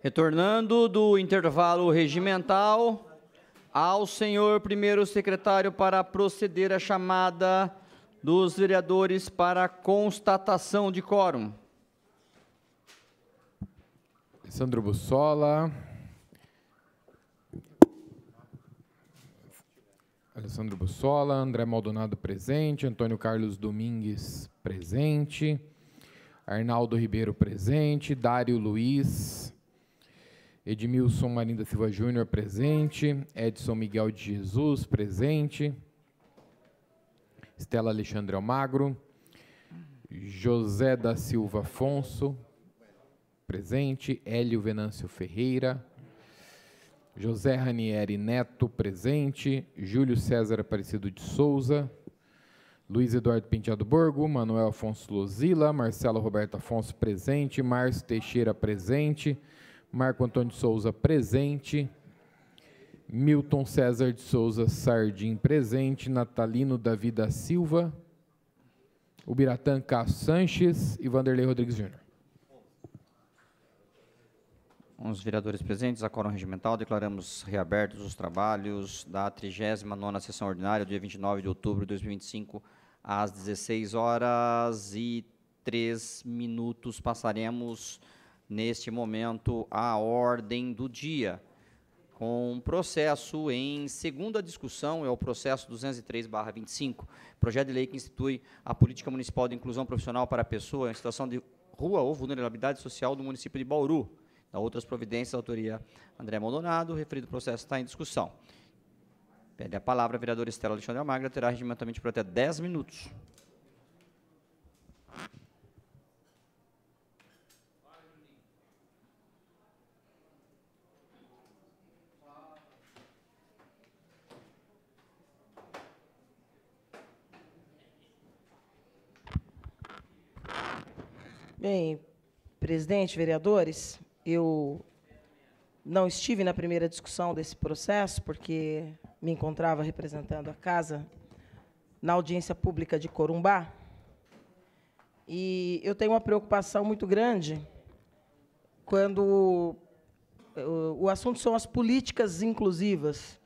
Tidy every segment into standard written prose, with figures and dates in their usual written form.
Retornando do intervalo regimental, ao senhor primeiro secretário para proceder à chamada dos vereadores para constatação de quórum. Alessandro Bussola. Alessandro Bussola, André Maldonado presente, Antônio Carlos Domingues presente, Arnaldo Ribeiro presente, Dário Luiz, Edmilson Marim da Silva Júnior presente, Edson Miguel de Jesus presente, Estela Alexandre Almagro, José da Silva Afonso presente, Hélio Venâncio Ferreira, José Ranieri Neto, presente, Júlio César Aparecido de Souza, Luiz Eduardo Penteado Borgo, Manuel Afonso Lozila, Marcelo Roberto Afonso, presente, Márcio Teixeira, presente, Marco Antônio de Souza, presente, Milton César de Souza Sardim, presente, Natalino Davi da Silva, Ubiratã Cássio Sanches e Vanderlei Rodrigues Júnior. Os vereadores presentes, a quórum regimental, declaramos reabertos os trabalhos da 39ª sessão ordinária, dia 29 de outubro de 2025, às 16h03. Passaremos, neste momento, à ordem do dia. Com processo em segunda discussão, é o processo 203/25, projeto de lei que institui a política municipal de inclusão profissional para a pessoa em situação de rua ou vulnerabilidade social do município de Bauru. Da outras providências, a autoria André Maldonado, o referido processo está em discussão. Pede a palavra a vereadora Estela Alexandre Almagro, terá regimentalmente por até 10 minutos. Bem, presidente, vereadores, eu não estive na primeira discussão desse processo, porque me encontrava representando a casa na audiência pública de Corumbá, e eu tenho uma preocupação muito grande quando o assunto são as políticas inclusivas,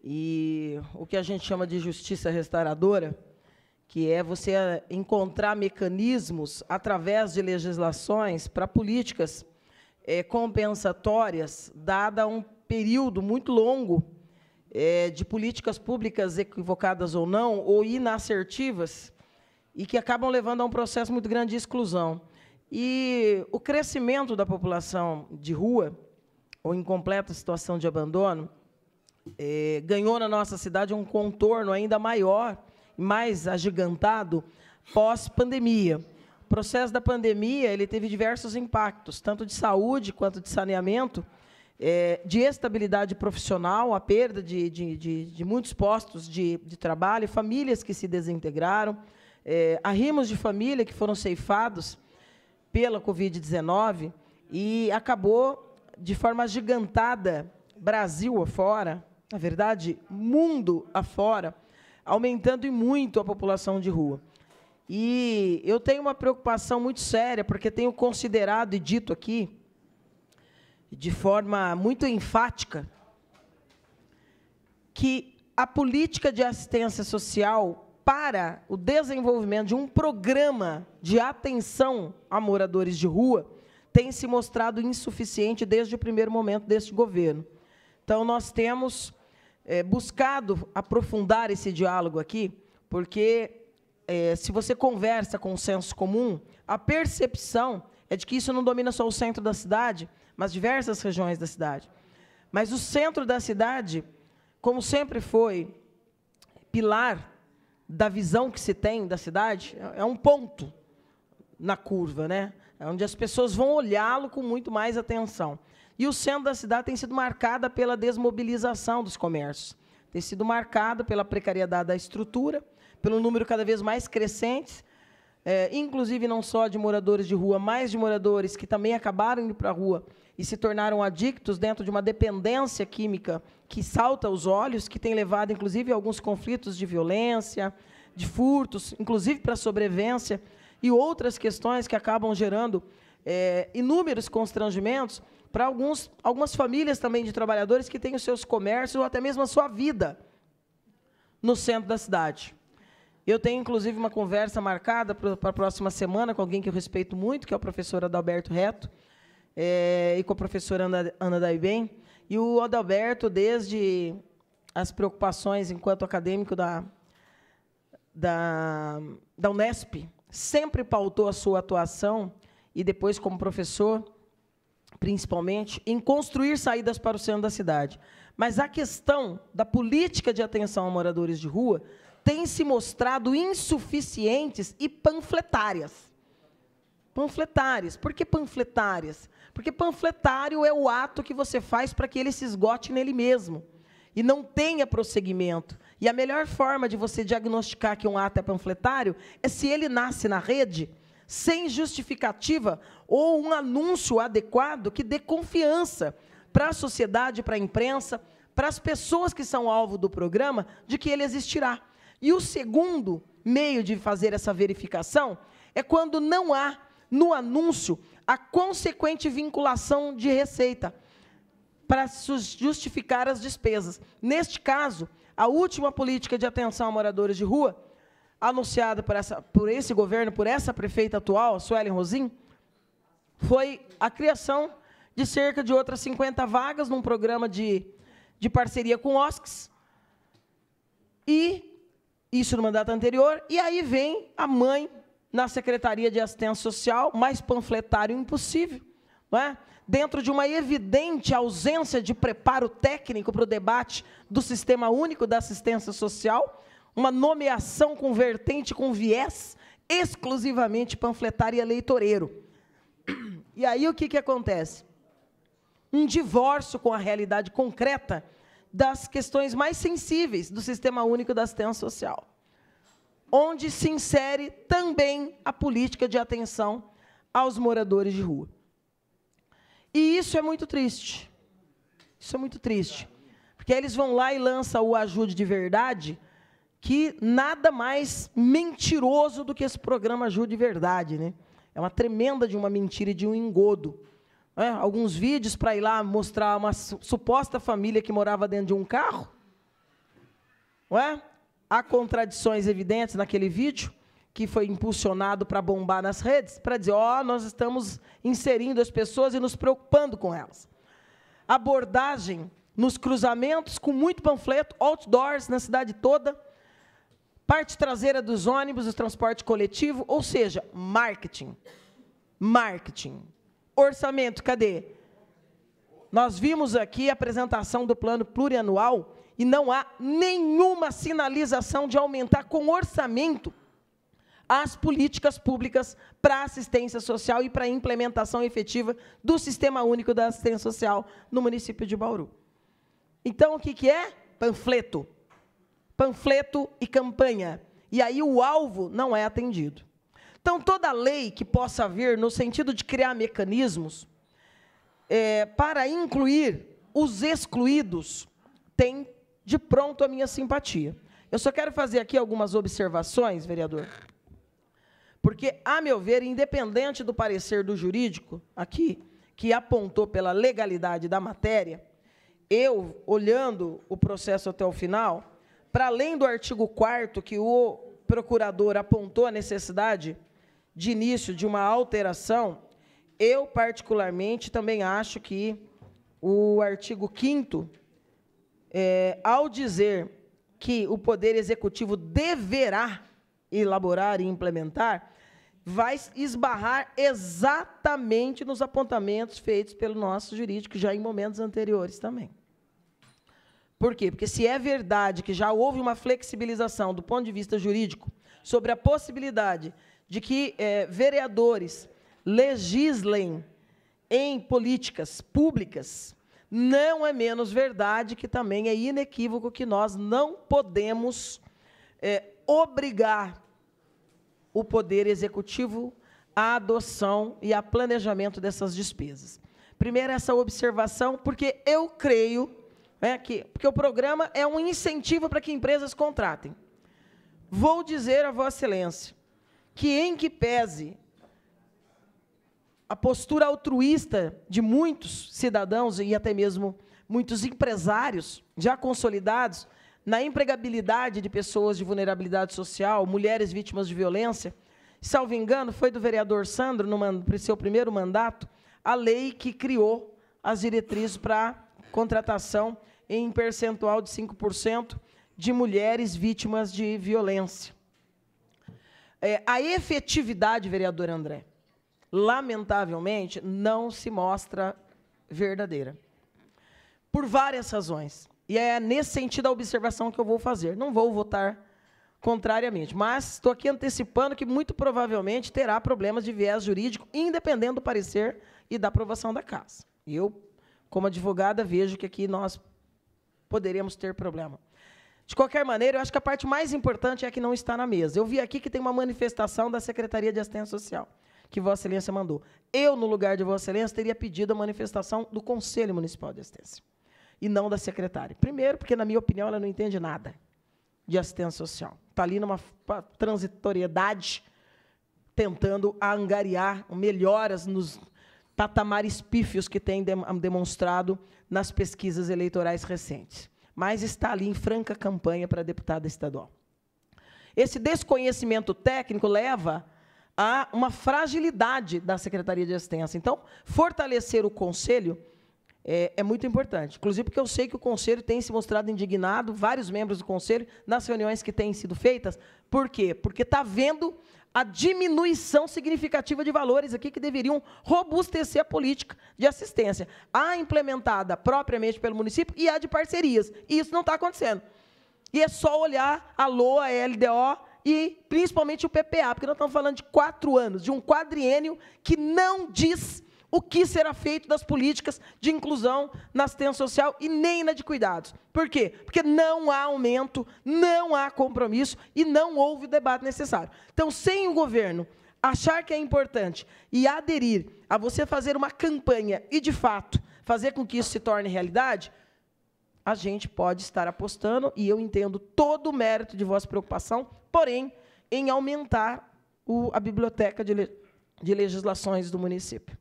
e o que a gente chama de justiça restauradora, que é você encontrar mecanismos, através de legislações, para políticas compensatórias, dada um período muito longo de políticas públicas equivocadas ou não, ou inassertivas, e que acabam levando a um processo muito grande de exclusão. E o crescimento da população de rua, ou em completa situação de abandono, ganhou na nossa cidade um contorno ainda maior, mais agigantado pós-pandemia. O processo da pandemia ele teve diversos impactos, tanto de saúde quanto de saneamento, de estabilidade profissional, a perda de muitos postos de trabalho, famílias que se desintegraram, arrimos de família que foram ceifados pela Covid-19 e acabou, de forma agigantada, Brasil afora, na verdade, mundo afora, aumentando e muito a população de rua. E eu tenho uma preocupação muito séria, porque tenho considerado e dito aqui, de forma muito enfática, que a política de assistência social para o desenvolvimento de um programa de atenção a moradores de rua tem se mostrado insuficiente desde o primeiro momento deste governo. Então, nós temos buscado aprofundar esse diálogo aqui, porque se você conversa com o senso comum, a percepção é de que isso não domina só o centro da cidade, mas diversas regiões da cidade. Mas o centro da cidade, como sempre foi pilar da visão que se tem da cidade, é um ponto na curva, né? É onde as pessoas vão olhá-lo com muito mais atenção. E o centro da cidade tem sido marcada pela desmobilização dos comércios, tem sido marcada pela precariedade da estrutura, pelo número cada vez mais crescente, inclusive não só de moradores de rua, mas de moradores que também acabaram indo para a rua e se tornaram adictos dentro de uma dependência química que salta aos olhos, que tem levado, inclusive, a alguns conflitos de violência, de furtos, inclusive para a sobrevivência, e outras questões que acabam gerando inúmeros constrangimentos para algumas famílias também de trabalhadores que têm os seus comércios ou até mesmo a sua vida no centro da cidade. Eu tenho, inclusive, uma conversa marcada para a próxima semana com alguém que eu respeito muito, que é o professor Adalberto Reto, e com a professora Ana Daibem. E o Adalberto, desde as preocupações enquanto acadêmico da Unesp, sempre pautou a sua atuação, e depois como professor, principalmente, em construir saídas para o centro da cidade. Mas a questão da política de atenção a moradores de rua tem se mostrado insuficientes e panfletárias. Panfletárias. Por que panfletárias? Porque panfletário é o ato que você faz para que ele se esgote nele mesmo e não tenha prosseguimento. E a melhor forma de você diagnosticar que um ato é panfletário é se ele nasce na rede sem justificativa ou um anúncio adequado que dê confiança para a sociedade, para a imprensa, para as pessoas que são alvo do programa, de que ele existirá. E o segundo meio de fazer essa verificação é quando não há, no anúncio, a consequente vinculação de receita para justificar as despesas. Neste caso, a última política de atenção a moradores de rua, anunciada por esse governo, por essa prefeita atual, a Suelen Rosim, foi a criação de cerca de outras 50 vagas num programa de parceria com o OSCS, e isso no mandato anterior, e aí vem a mãe na Secretaria de Assistência Social, mais panfletário impossível, não é? Dentro de uma evidente ausência de preparo técnico para o debate do Sistema Único da Assistência Social, uma nomeação com vertente, com viés exclusivamente panfletário e eleitoreiro. E aí o que acontece? Um divórcio com a realidade concreta das questões mais sensíveis do Sistema Único da Assistência Social, onde se insere também a política de atenção aos moradores de rua. E isso é muito triste. Isso é muito triste. Porque eles vão lá e lançam o Ajude de Verdade, que nada mais mentiroso do que esse programa Ajude de Verdade, né? É uma tremenda de uma mentira e de um engodo. Alguns vídeos para ir lá mostrar uma suposta família que morava dentro de um carro. Não é? Há contradições evidentes naquele vídeo, que foi impulsionado para bombar nas redes, para dizer, nós estamos inserindo as pessoas e nos preocupando com elas. Abordagem nos cruzamentos, com muito panfleto, outdoors na cidade toda, parte traseira dos ônibus, do transporte coletivo, ou seja, marketing. Marketing. Orçamento, cadê? Nós vimos aqui a apresentação do plano plurianual e não há nenhuma sinalização de aumentar com orçamento as políticas públicas para assistência social e para a implementação efetiva do Sistema Único da Assistência Social no município de Bauru. Então, o que é? Panfleto. Panfleto e campanha. E aí o alvo não é atendido. Então, toda lei que possa vir no sentido de criar mecanismos para incluir os excluídos tem de pronto a minha simpatia. Eu só quero fazer aqui algumas observações, vereador, porque, a meu ver, independente do parecer do jurídico aqui, que apontou pela legalidade da matéria, eu, olhando o processo até o final, para além do artigo 4º, que o procurador apontou a necessidade de início de uma alteração, eu, particularmente, também acho que o artigo 5º, ao dizer que o Poder Executivo deverá elaborar e implementar, vai esbarrar exatamente nos apontamentos feitos pelo nosso jurídico já em momentos anteriores também. Por quê? Porque se é verdade que já houve uma flexibilização do ponto de vista jurídico sobre a possibilidade de que vereadores legislem em políticas públicas, não é menos verdade que também é inequívoco que nós não podemos obrigar o Poder Executivo à adoção e a planejamento dessas despesas. Primeiro, essa observação, porque eu creio porque o programa é um incentivo para que empresas contratem. Vou dizer a Vossa Excelência que, em que pese a postura altruísta de muitos cidadãos e até mesmo muitos empresários já consolidados na empregabilidade de pessoas de vulnerabilidade social, mulheres vítimas de violência. Salvo engano, foi do vereador Sandro, no seu primeiro mandato, a lei que criou as diretrizes para contratação em percentual de 5% de mulheres vítimas de violência. A efetividade, vereador André, lamentavelmente, não se mostra verdadeira. Por várias razões. E é nesse sentido a observação que eu vou fazer. Não vou votar contrariamente, mas estou aqui antecipando que muito provavelmente terá problemas de viés jurídico, independente do parecer e da aprovação da casa. Eu, como advogada, vejo que aqui nós poderemos ter problema. De qualquer maneira, eu acho que a parte mais importante é a que não está na mesa. Eu vi aqui que tem uma manifestação da Secretaria de Assistência Social, que Vossa Excelência mandou. Eu, no lugar de Vossa Excelência, teria pedido a manifestação do Conselho Municipal de Assistência, e não da secretária. Primeiro, porque, na minha opinião, ela não entende nada de assistência social. Está ali numa transitoriedade, tentando angariar melhoras nos patamares pífios que tem demonstrado nas pesquisas eleitorais recentes. Mas está ali em franca campanha para deputada estadual. Esse desconhecimento técnico leva a uma fragilidade da Secretaria de Assistência. Então, fortalecer o Conselho é muito importante. Inclusive porque eu sei que o Conselho tem se mostrado indignado, vários membros do Conselho, nas reuniões que têm sido feitas. Por quê? Porque está havendo a diminuição significativa de valores aqui que deveriam robustecer a política de assistência. A implementada propriamente pelo município e a de parcerias. E isso não está acontecendo. E é só olhar a LOA, a LDO e principalmente o PPA, porque nós estamos falando de 4 anos, de um quadriênio que não diz o que será feito das políticas de inclusão na assistência social e nem na de cuidados. Por quê? Porque não há aumento, não há compromisso e não houve o debate necessário. Então, sem o governo achar que é importante e aderir a você fazer uma campanha e, de fato, fazer com que isso se torne realidade, a gente pode estar apostando, e eu entendo todo o mérito de vossa preocupação, porém, em aumentar a biblioteca de legislações do município.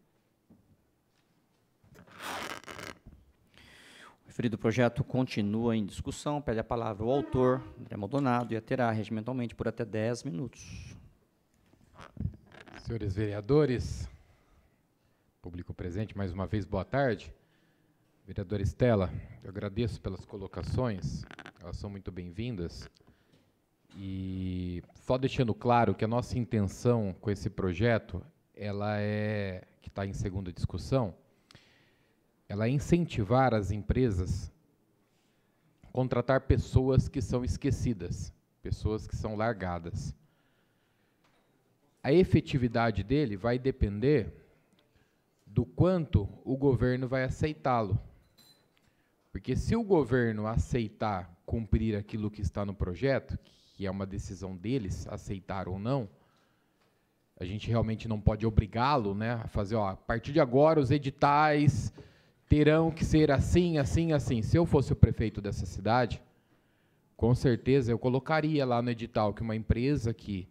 O referido projeto continua em discussão. Pede a palavra o autor, André Maldonado, e terá regimentalmente por até 10 minutos. Senhores vereadores, público presente, mais uma vez, boa tarde. Vereadora Estela, eu agradeço pelas colocações, elas são muito bem-vindas. E só deixando claro que a nossa intenção com esse projeto, que está em segunda discussão, ela é incentivar as empresas a contratar pessoas que são esquecidas, pessoas que são largadas. A efetividade dele vai depender do quanto o governo vai aceitá-lo. Porque se o governo aceitar cumprir aquilo que está no projeto, que é uma decisão deles, aceitar ou não, a gente realmente não pode obrigá-lo, né, a fazer, a partir de agora os editais terão que ser assim, assim, assim. Se eu fosse o prefeito dessa cidade, com certeza eu colocaria lá no edital que uma empresa que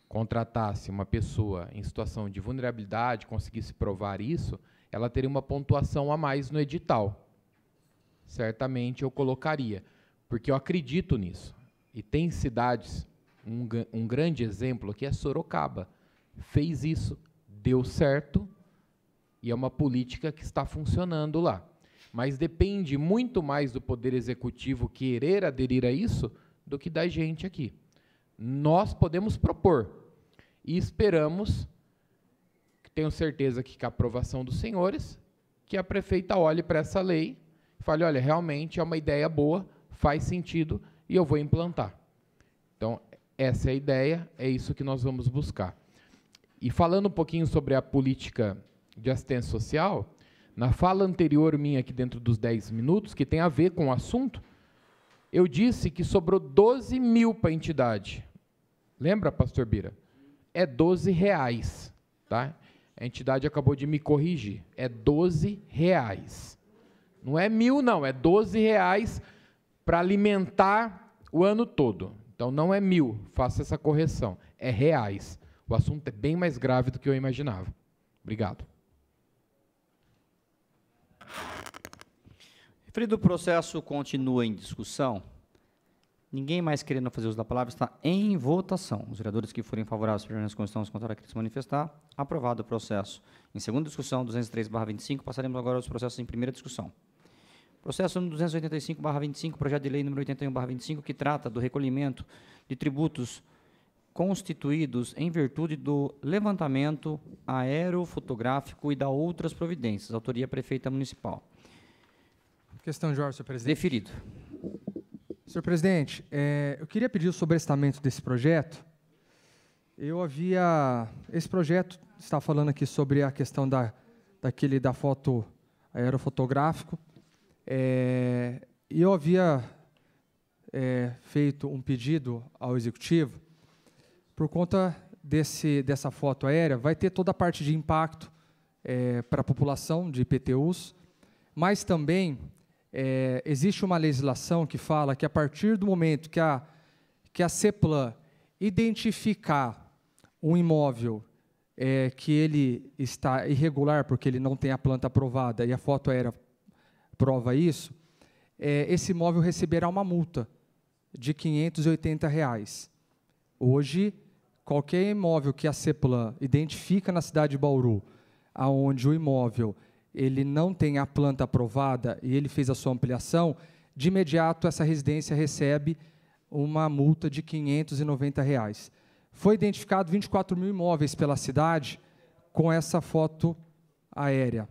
contratasse uma pessoa em situação de vulnerabilidade, conseguisse provar isso, ela teria uma pontuação a mais no edital. Certamente eu colocaria, porque eu acredito nisso. E tem cidades, um grande exemplo aqui é Sorocaba. Fez isso, deu certo, e é uma política que está funcionando lá. Mas depende muito mais do Poder Executivo querer aderir a isso do que da gente aqui. Nós podemos propor, e esperamos, tenho certeza que com a aprovação dos senhores, que a prefeita olhe para essa lei e fale, olha, realmente é uma ideia boa, faz sentido, e eu vou implantar. Então, essa é a ideia, é isso que nós vamos buscar. E falando um pouquinho sobre a política de assistência social, na fala anterior minha aqui dentro dos 10 minutos, que tem a ver com o assunto, eu disse que sobrou 12 mil para a entidade. Lembra, pastor Bira? É R$12, tá? A entidade acabou de me corrigir. É R$12. Não é 1.000, não, é R$12 para alimentar o ano todo. Então, não é 1.000, faça essa correção, é reais. O assunto é bem mais grave do que eu imaginava. Obrigado. Referido processo continua em discussão. Ninguém mais querendo fazer uso da palavra, está em votação. Os vereadores que forem favoráveis à permanência da Constituição, os contrários, que se manifestar, aprovado o processo. Em segunda discussão, 203/25, passaremos agora aos processos em primeira discussão. Processo número 285/25, projeto de lei número 81/25, que trata do recolhimento de tributos constituídos em virtude do levantamento aerofotográfico e da outras providências. Autoria prefeita municipal. Questão de ordem, senhor presidente. Deferido. Senhor presidente, eu queria pedir o sobrestamento desse projeto. Esse projeto está falando aqui sobre a questão da foto aerofotográfico. E eu havia feito um pedido ao Executivo, por conta dessa foto aérea, vai ter toda a parte de impacto para a população de IPTUs, mas também existe uma legislação que fala que, a partir do momento que a CEPLAN identificar um imóvel que ele está irregular, porque ele não tem a planta aprovada, e a foto aérea prova isso, esse imóvel receberá uma multa de R$ 580. Hoje, qualquer imóvel que a CEPLAN identifica na cidade de Bauru, aonde o imóvel ele não tem a planta aprovada e ele fez a sua ampliação, de imediato essa residência recebe uma multa de R$ 590. Foi identificado 24 mil imóveis pela cidade com essa foto aérea.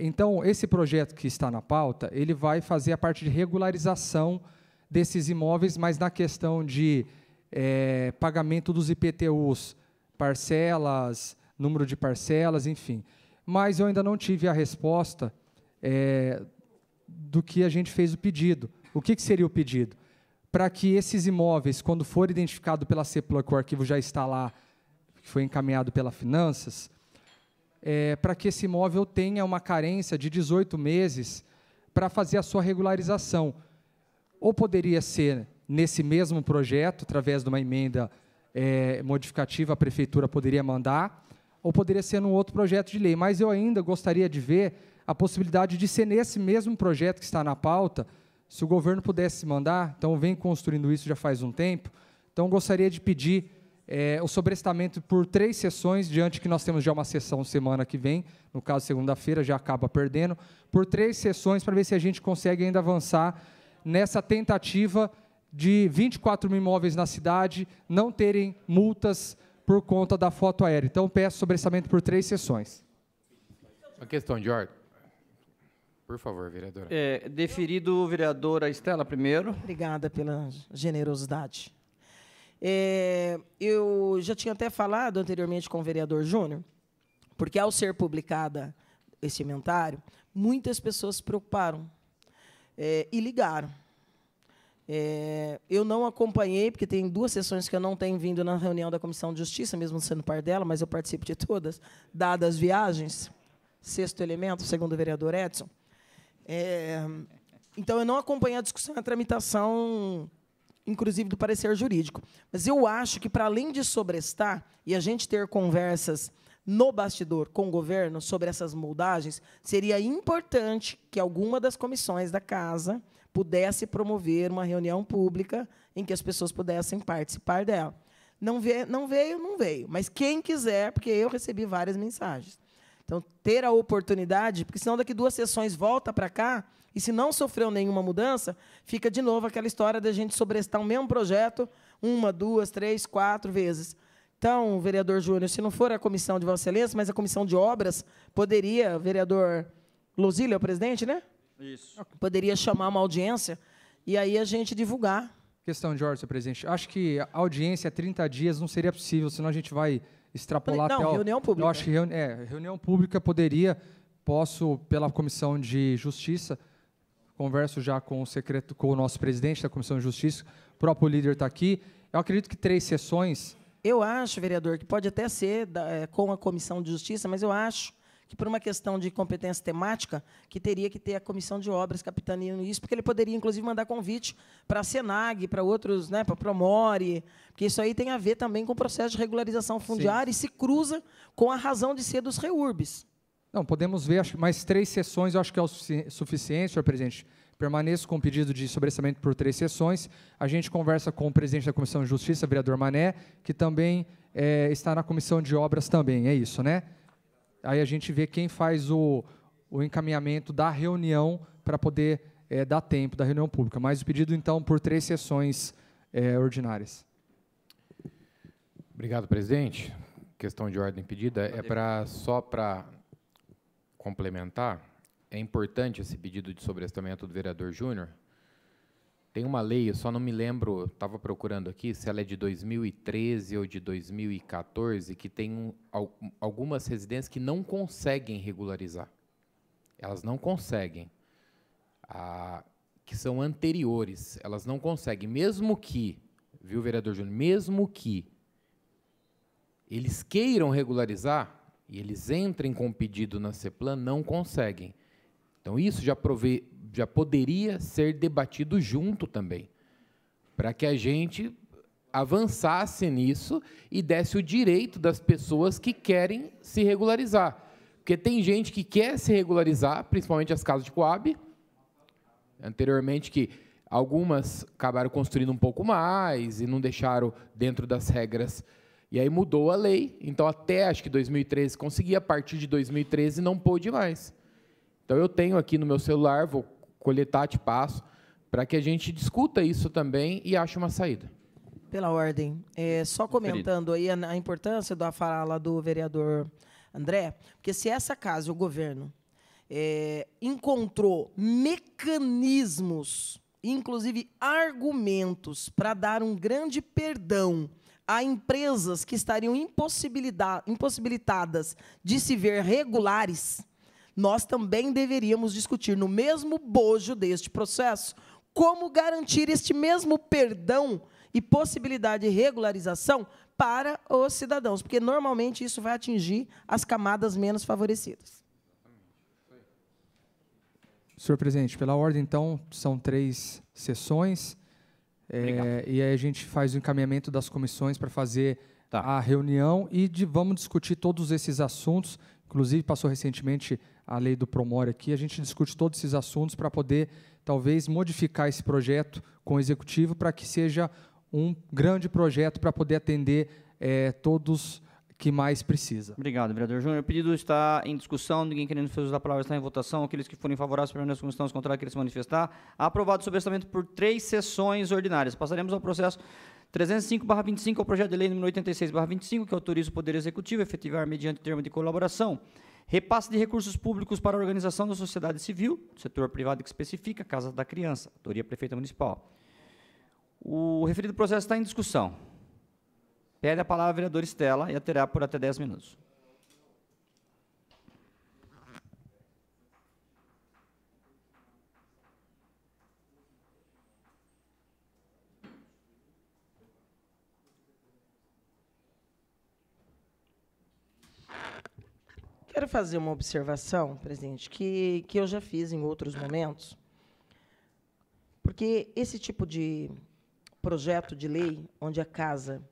Então, esse projeto que está na pauta, ele vai fazer a parte de regularização desses imóveis, mas na questão de pagamento dos IPTUs, parcelas, número de parcelas, enfim. Mas eu ainda não tive a resposta do que a gente fez o pedido. O que seria o pedido? Para que esses imóveis, quando for identificado pela CEPLAN, que o arquivo já está lá, que foi encaminhado pela Finanças, para que esse imóvel tenha uma carência de 18 meses para fazer a sua regularização. Ou poderia ser nesse mesmo projeto, através de uma emenda modificativa, a Prefeitura poderia mandar, ou poderia ser num outro projeto de lei. Mas eu ainda gostaria de ver a possibilidade de ser nesse mesmo projeto que está na pauta, se o governo pudesse mandar. Então, vem construindo isso já faz um tempo. Então, gostaria de pedir o sobrestamento por 3 sessões, diante que nós temos já uma sessão semana que vem, no caso, segunda-feira, já acaba perdendo, por 3 sessões, para ver se a gente consegue ainda avançar nessa tentativa de 24 mil imóveis na cidade não terem multas por conta da foto aérea. Então, peço sobrestamento por 3 sessões. Uma questão de ordem. Por favor, vereadora. Deferido, vereadora Estela, primeiro. Obrigada pela generosidade. Eu já tinha até falado anteriormente com o vereador Júnior, porque, ao ser publicada esse inventário, muitas pessoas se preocuparam e ligaram. Eu não acompanhei, porque tem 2 sessões que eu não tenho vindo na reunião da Comissão de Justiça, mesmo sendo parte dela, mas eu participo de todas, dadas as viagens, 6º elemento, segundo o vereador Edson. Então, eu não acompanhei a discussão e a tramitação, inclusive, do parecer jurídico. Mas eu acho que, para além de sobrestar, e a gente ter conversas no bastidor com o governo sobre essas moldagens, seria importante que alguma das comissões da Casa pudesse promover uma reunião pública em que as pessoas pudessem participar dela. Não veio. Mas quem quiser, porque eu recebi várias mensagens. Então, ter a oportunidade, porque senão daqui 2 sessões volta para cá, e se não sofreu nenhuma mudança, fica de novo aquela história da gente sobrestar um mesmo projeto 1, 2, 3, 4 vezes. Então, vereador Júnior, se não for a comissão de Vossa Excelência, mas a comissão de obras, poderia, vereador Losílio é o presidente, né? Isso. Poderia chamar uma audiência e aí a gente divulgar. Questão de ordem, senhor presidente. Acho que a audiência 30 dias não seria possível, senão a gente vai extrapolar até... Não, reunião pública. Eu acho que reunião pública posso, pela Comissão de Justiça, converso já com o nosso presidente da Comissão de Justiça, o próprio líder está aqui. Eu acredito que 3 sessões... Eu acho, vereador, que pode até ser com a Comissão de Justiça, mas eu acho que, por uma questão de competência temática, que teria que ter a comissão de obras capitaneando isso, porque ele poderia, inclusive, mandar convite para a Senag, para outros, né, para a Promore, porque isso aí tem a ver também com o processo de regularização fundiária. Sim. E se cruza com a razão de ser dos REURBs. Não, podemos ver, acho que mais 3 sessões, eu acho que é o suficiente, senhor presidente. Permaneço com o pedido de sobrestamento por 3 sessões. A gente conversa com o presidente da Comissão de Justiça, vereador Mané, que também está na Comissão de Obras também, é isso, né? Aí a gente vê quem faz o encaminhamento da reunião para poder dar tempo da reunião pública. Mas o pedido, então, por 3 sessões ordinárias. Obrigado, presidente. Questão de ordem pedida só para complementar. É importante esse pedido de sobrestamento do vereador Júnior. Tem uma lei, eu só não me lembro, estava procurando aqui, se ela é de 2013 ou de 2014, que tem algumas residências que não conseguem regularizar. Elas não conseguem. Que são anteriores, elas não conseguem. Mesmo que, viu, vereador Júnior, mesmo que eles queiram regularizar, e eles entrem com pedido na CEPLAN, não conseguem. Então, isso já poderia ser debatido junto também, para que a gente avançasse nisso e desse o direito das pessoas que querem se regularizar. Porque tem gente que quer se regularizar, principalmente as casas de Coab, anteriormente, que algumas acabaram construindo um pouco mais e não deixaram dentro das regras. E aí mudou a lei, então até acho que 2013 conseguia, a partir de 2013 não pôde mais. Então eu tenho aqui no meu celular, vou coletar, te passo, para que a gente discuta isso também e ache uma saída. Pela ordem. Só comentando aí a importância da fala do vereador André, porque se essa casa, o governo, encontrou mecanismos, inclusive argumentos, para dar um grande perdão a empresas que estariam impossibilitadas de se ver regulares, nós também deveríamos discutir no mesmo bojo deste processo como garantir este mesmo perdão e possibilidade de regularização para os cidadãos, porque normalmente isso vai atingir as camadas menos favorecidas. Senhor presidente, pela ordem, então, são 3 sessões. E aí a gente faz o encaminhamento das comissões para fazer a reunião e vamos discutir todos esses assuntos. Inclusive, passou recentemente a lei do Promore aqui. A gente discute todos esses assuntos para poder, talvez, modificar esse projeto com o Executivo para que seja um grande projeto para poder atender todos que mais precisa. Obrigado, vereador Júnior. O pedido está em discussão, ninguém querendo usar a palavra está em votação. Aqueles que forem favoráveis permaneçam como estão, os contrários querem se manifestar. Aprovado o sobrestamento por 3 sessões ordinárias. Passaremos ao processo 305/25, ao projeto de lei número 86/25, que autoriza o Poder Executivo a efetivar, mediante termo de colaboração, repasse de recursos públicos para a organização da sociedade civil, setor privado que especifica, Casa da Criança, autoria Prefeita Municipal. O referido processo está em discussão. Pede a palavra a vereadora Estela e a terá por até 10 minutos. Quero fazer uma observação, presidente, que eu já fiz em outros momentos, porque esse tipo de projeto de lei, onde a Casa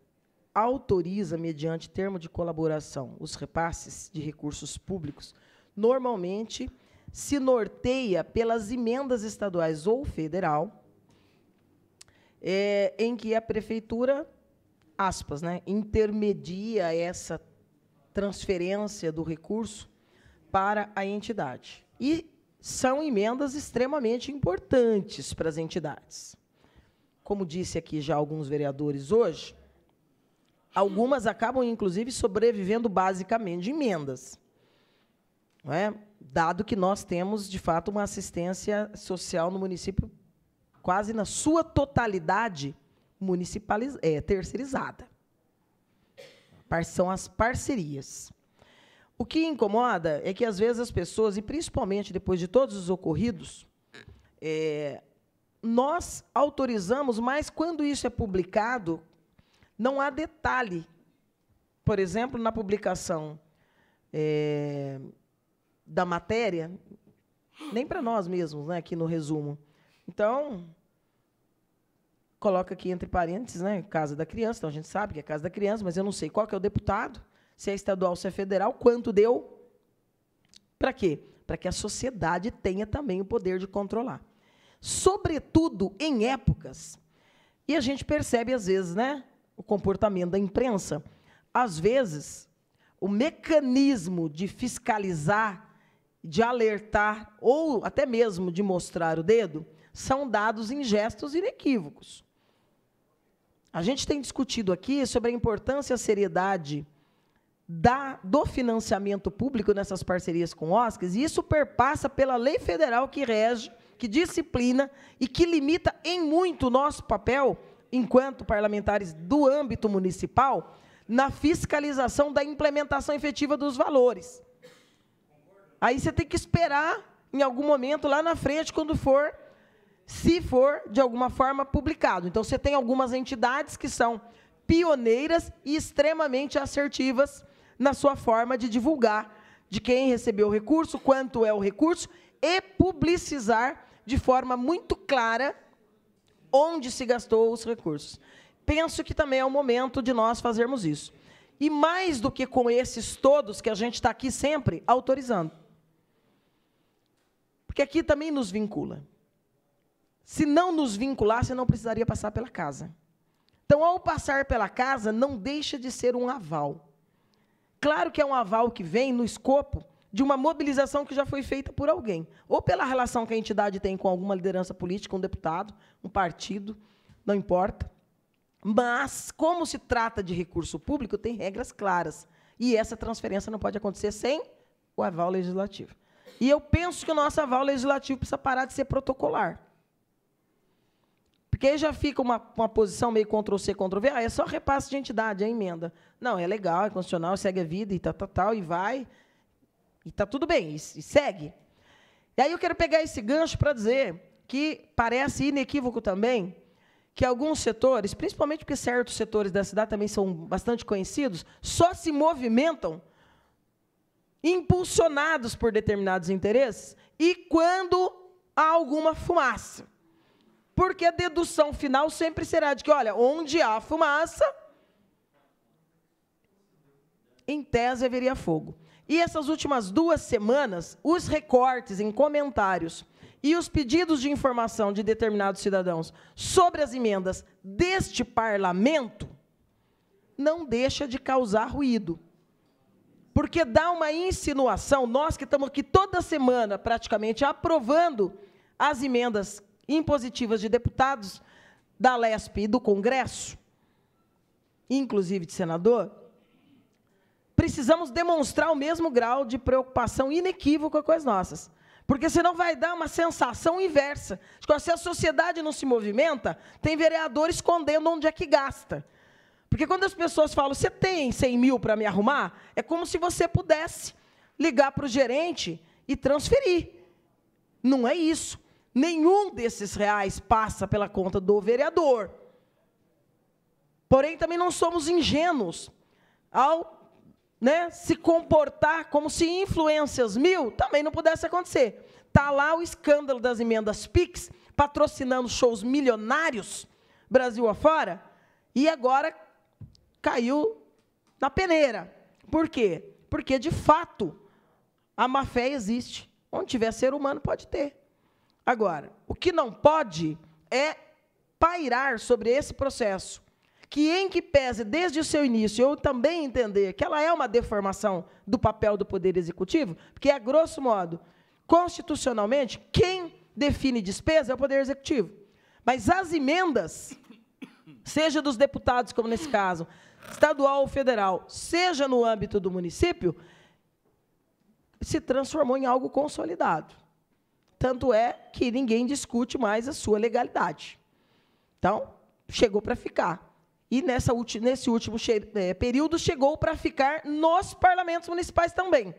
autoriza, mediante termo de colaboração, os repasses de recursos públicos, normalmente se norteia pelas emendas estaduais ou federal, em que a prefeitura, aspas, né, intermedia essa transferência do recurso para a entidade. E são emendas extremamente importantes para as entidades. Como disse aqui já alguns vereadores hoje, algumas acabam, inclusive, sobrevivendo basicamente de emendas, não é? Dado que nós temos, de fato, uma assistência social no município quase na sua totalidade terceirizada. São as parcerias. O que incomoda é que, às vezes, as pessoas, e principalmente depois de todos os ocorridos, nós autorizamos, mas quando isso é publicado, não há detalhe. Por exemplo, na publicação da matéria, nem para nós mesmos, né, aqui no resumo. Então, coloca aqui entre parênteses, né, Casa da Criança, então a gente sabe que é Casa da Criança, mas eu não sei qual que é o deputado, se é estadual, se é federal, quanto deu, para quê? Para que a sociedade tenha também o poder de controlar. Sobretudo em épocas, e a gente percebe às vezes, né, o comportamento da imprensa, às vezes, o mecanismo de fiscalizar, de alertar, ou até mesmo de mostrar o dedo, são dados em gestos inequívocos. A gente tem discutido aqui sobre a importância e a seriedade do financiamento público nessas parcerias com OSCs, e isso perpassa pela lei federal que rege, que disciplina e que limita em muito o nosso papel, enquanto parlamentares do âmbito municipal, na fiscalização da implementação efetiva dos valores. Aí você tem que esperar, em algum momento, lá na frente, quando for, se for, de alguma forma, publicado. Então, você tem algumas entidades que são pioneiras e extremamente assertivas na sua forma de divulgar de quem recebeu o recurso, quanto é o recurso, e publicizar de forma muito clara onde se gastou os recursos. Penso que também é o momento de nós fazermos isso. E mais do que com esses todos que a gente está aqui sempre autorizando. Porque aqui também nos vincula. Se não nos vinculasse, não precisaria passar pela casa. Então, ao passar pela casa, não deixa de ser um aval. Claro que é um aval que vem no escopo de uma mobilização que já foi feita por alguém, ou pela relação que a entidade tem com alguma liderança política, um deputado, um partido, não importa. Mas, como se trata de recurso público, tem regras claras. E essa transferência não pode acontecer sem o aval legislativo. E eu penso que o nosso aval legislativo precisa parar de ser protocolar. Porque aí já fica uma posição meio Ctrl-C, Ctrl-V, é só repasse de entidade, é emenda. Não, é legal, é constitucional, segue a vida, e tal, e vai, e está tudo bem, e segue. E aí eu quero pegar esse gancho para dizer que parece inequívoco também que alguns setores, principalmente porque certos setores da cidade também são bastante conhecidos, só se movimentam impulsionados por determinados interesses e quando há alguma fumaça. Porque a dedução final sempre será de que, olha, onde há fumaça, em tese haveria fogo. E essas últimas 2 semanas, os recortes em comentários e os pedidos de informação de determinados cidadãos sobre as emendas deste parlamento não deixa de causar ruído. Porque dá uma insinuação, nós que estamos aqui toda semana, praticamente, aprovando as emendas impositivas de deputados da LESP e do Congresso, inclusive de senador, precisamos demonstrar o mesmo grau de preocupação inequívoca com as nossas. Porque senão vai dar uma sensação inversa. Se a sociedade não se movimenta, tem vereador escondendo onde é que gasta. Porque quando as pessoas falam, você tem 100 mil para me arrumar, é como se você pudesse ligar para o gerente e transferir. Não é isso. Nenhum desses reais passa pela conta do vereador. Porém, também não somos ingênuos ao se comportar como se influências 1000 também não pudesse acontecer. Está lá o escândalo das emendas PIX, patrocinando shows milionários, Brasil afora, e agora caiu na peneira. Por quê? Porque, de fato, a má-fé existe. Onde tiver ser humano, pode ter. Agora, o que não pode é pairar sobre esse processo, que em que pese desde o seu início, eu também entender que ela é uma deformação do papel do Poder Executivo, porque, a grosso modo, constitucionalmente, quem define despesa é o Poder Executivo. Mas as emendas, seja dos deputados, como nesse caso, estadual ou federal, seja no âmbito do município, se transformou em algo consolidado. Tanto é que ninguém discute mais a sua legalidade. Então, chegou para ficar. E nesse último período, chegou para ficar nos parlamentos municipais também.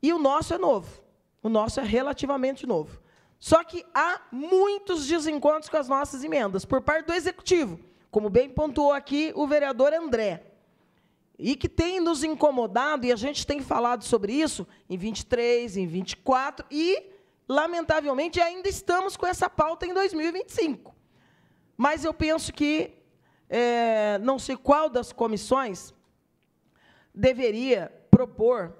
E o nosso é novo. O nosso é relativamente novo. Só que há muitos desencontros com as nossas emendas, por parte do Executivo, como bem pontuou aqui o vereador André. e que tem nos incomodado, e a gente tem falado sobre isso em 23, em 24, e, lamentavelmente, ainda estamos com essa pauta em 2025. Mas eu penso que, não sei qual das comissões deveria propor,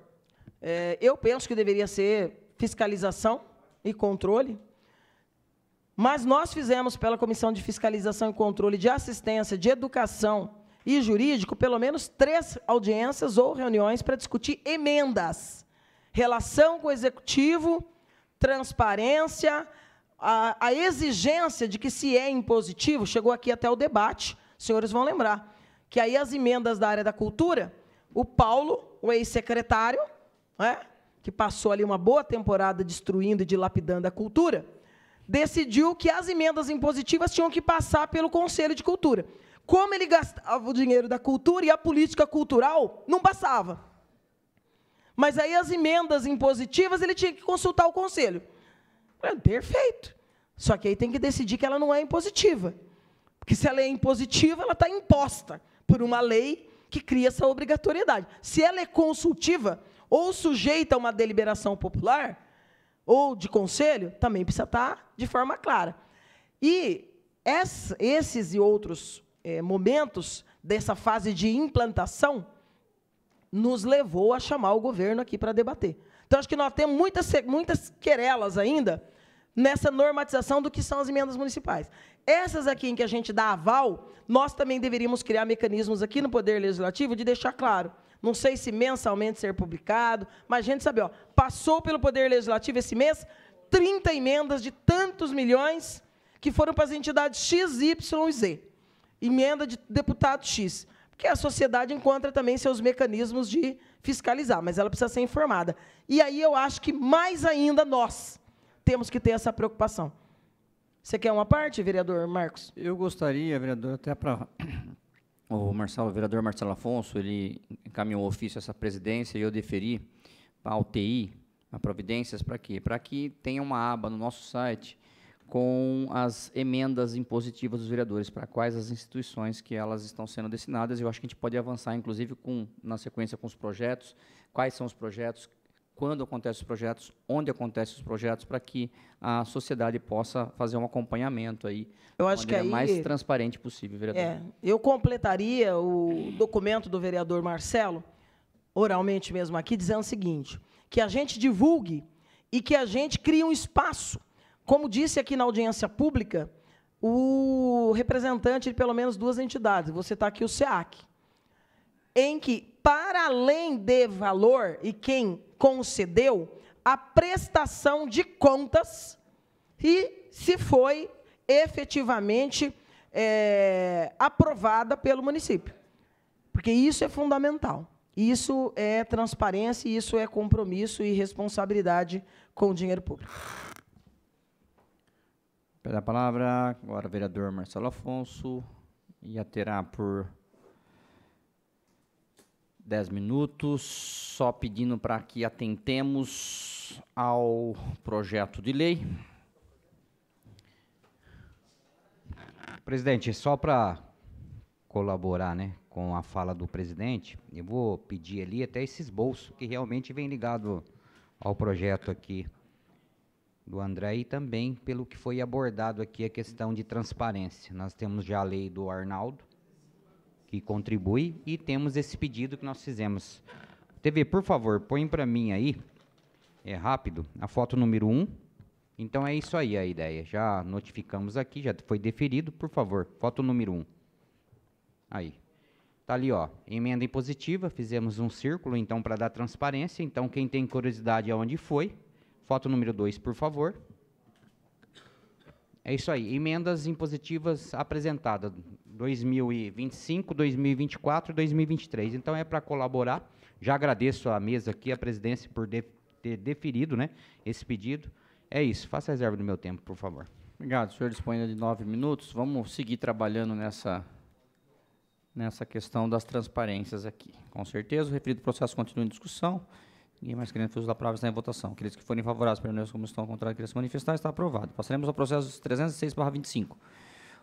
eu penso que deveria ser fiscalização e controle, mas nós fizemos pela Comissão de Fiscalização e Controle de Assistência, de Educação e Jurídico, pelo menos 3 audiências ou reuniões para discutir emendas, relação com o Executivo, transparência, a exigência de que, se é impositivo, chegou aqui até o debate, os senhores vão lembrar, que aí as emendas da área da cultura, o Paulo, o ex-secretário, que passou ali uma boa temporada destruindo e dilapidando a cultura, decidiu que as emendas impositivas tinham que passar pelo Conselho de Cultura. Como ele gastava o dinheiro da cultura e a política cultural não passava. Mas aí as emendas impositivas ele tinha que consultar o Conselho. Perfeito. Só que aí tem que decidir que ela não é impositiva. Porque se ela é impositiva, ela está imposta por uma lei que cria essa obrigatoriedade. Se ela é consultiva ou sujeita a uma deliberação popular ou de conselho, também precisa estar de forma clara. E esses e outros momentos dessa fase de implantação nos levou a chamar o governo aqui para debater. Então, acho que nós temos muitas querelas ainda nessa normatização do que são as emendas municipais. Essas aqui em que a gente dá aval, nós também deveríamos criar mecanismos aqui no Poder Legislativo de deixar claro. Não sei se mensalmente ser publicado, mas a gente sabe, passou pelo Poder Legislativo esse mês 30 emendas de tantos milhões que foram para as entidades X, Y e Z. Emenda de deputado X. Porque a sociedade encontra também seus mecanismos de fiscalizar, mas ela precisa ser informada. E aí eu acho que, mais ainda, nós temos que ter essa preocupação. Você quer uma parte, vereador Marcos? Eu gostaria, vereador, até para o vereador Marcelo Afonso, ele encaminhou o ofício a essa presidência e eu deferi para a UTI, a providências, para quê? Para que tenha uma aba no nosso site com as emendas impositivas dos vereadores, para quais as instituições que elas estão sendo destinadas. Eu acho que a gente pode avançar, inclusive, na sequência com os projetos, quais são os projetos, quando acontecem os projetos, onde acontecem os projetos, para que a sociedade possa fazer um acompanhamento aí, eu acho que aí, mais transparente possível, vereador. Eu completaria o documento do vereador Marcelo, oralmente mesmo aqui, dizendo o seguinte, que a gente divulgue e que a gente crie um espaço. Como disse aqui na audiência pública, o representante de pelo menos 2 entidades, você está aqui o SEAC, em que, para além de valor e quem concedeu, a prestação de contas e se foi efetivamente aprovada pelo município. Porque isso é fundamental. Isso é transparência, isso é compromisso e responsabilidade com o dinheiro público. Pela palavra, agora o vereador Marcelo Afonso, e terá por 10 minutos, só pedindo para que atentemos ao projeto de lei. Presidente, só para colaborar, com a fala do presidente, eu vou pedir ali até esse esboço, que realmente vem ligado ao projeto aqui do André e também pelo que foi abordado aqui a questão de transparência. Nós temos já a lei do Arnaldo, que contribui, e temos esse pedido que nós fizemos. TV, por favor, põe para mim aí, rápido, a foto número 1. Então é isso aí a ideia. Já notificamos aqui, já foi deferido, por favor, foto número 1. Aí. Está ali, emenda impositiva, fizemos um círculo, então, para dar transparência. Então, quem tem curiosidade aonde foi, foto número 2, por favor. É isso aí, emendas impositivas apresentadas 2025, 2024 e 2023. Então, é para colaborar. Já agradeço à mesa aqui, à presidência, por ter deferido esse pedido. É isso, faça a reserva do meu tempo, por favor. Obrigado, o senhor dispõe de 9 minutos. Vamos seguir trabalhando nessa questão das transparências aqui. Com certeza, o referido processo continua em discussão. Ninguém mais querendo uso da palavra está em votação. Aqueles que forem favoráveis, permaneçam como estão, contrários, querem se manifestar, está aprovado. Passaremos ao processo 306/25.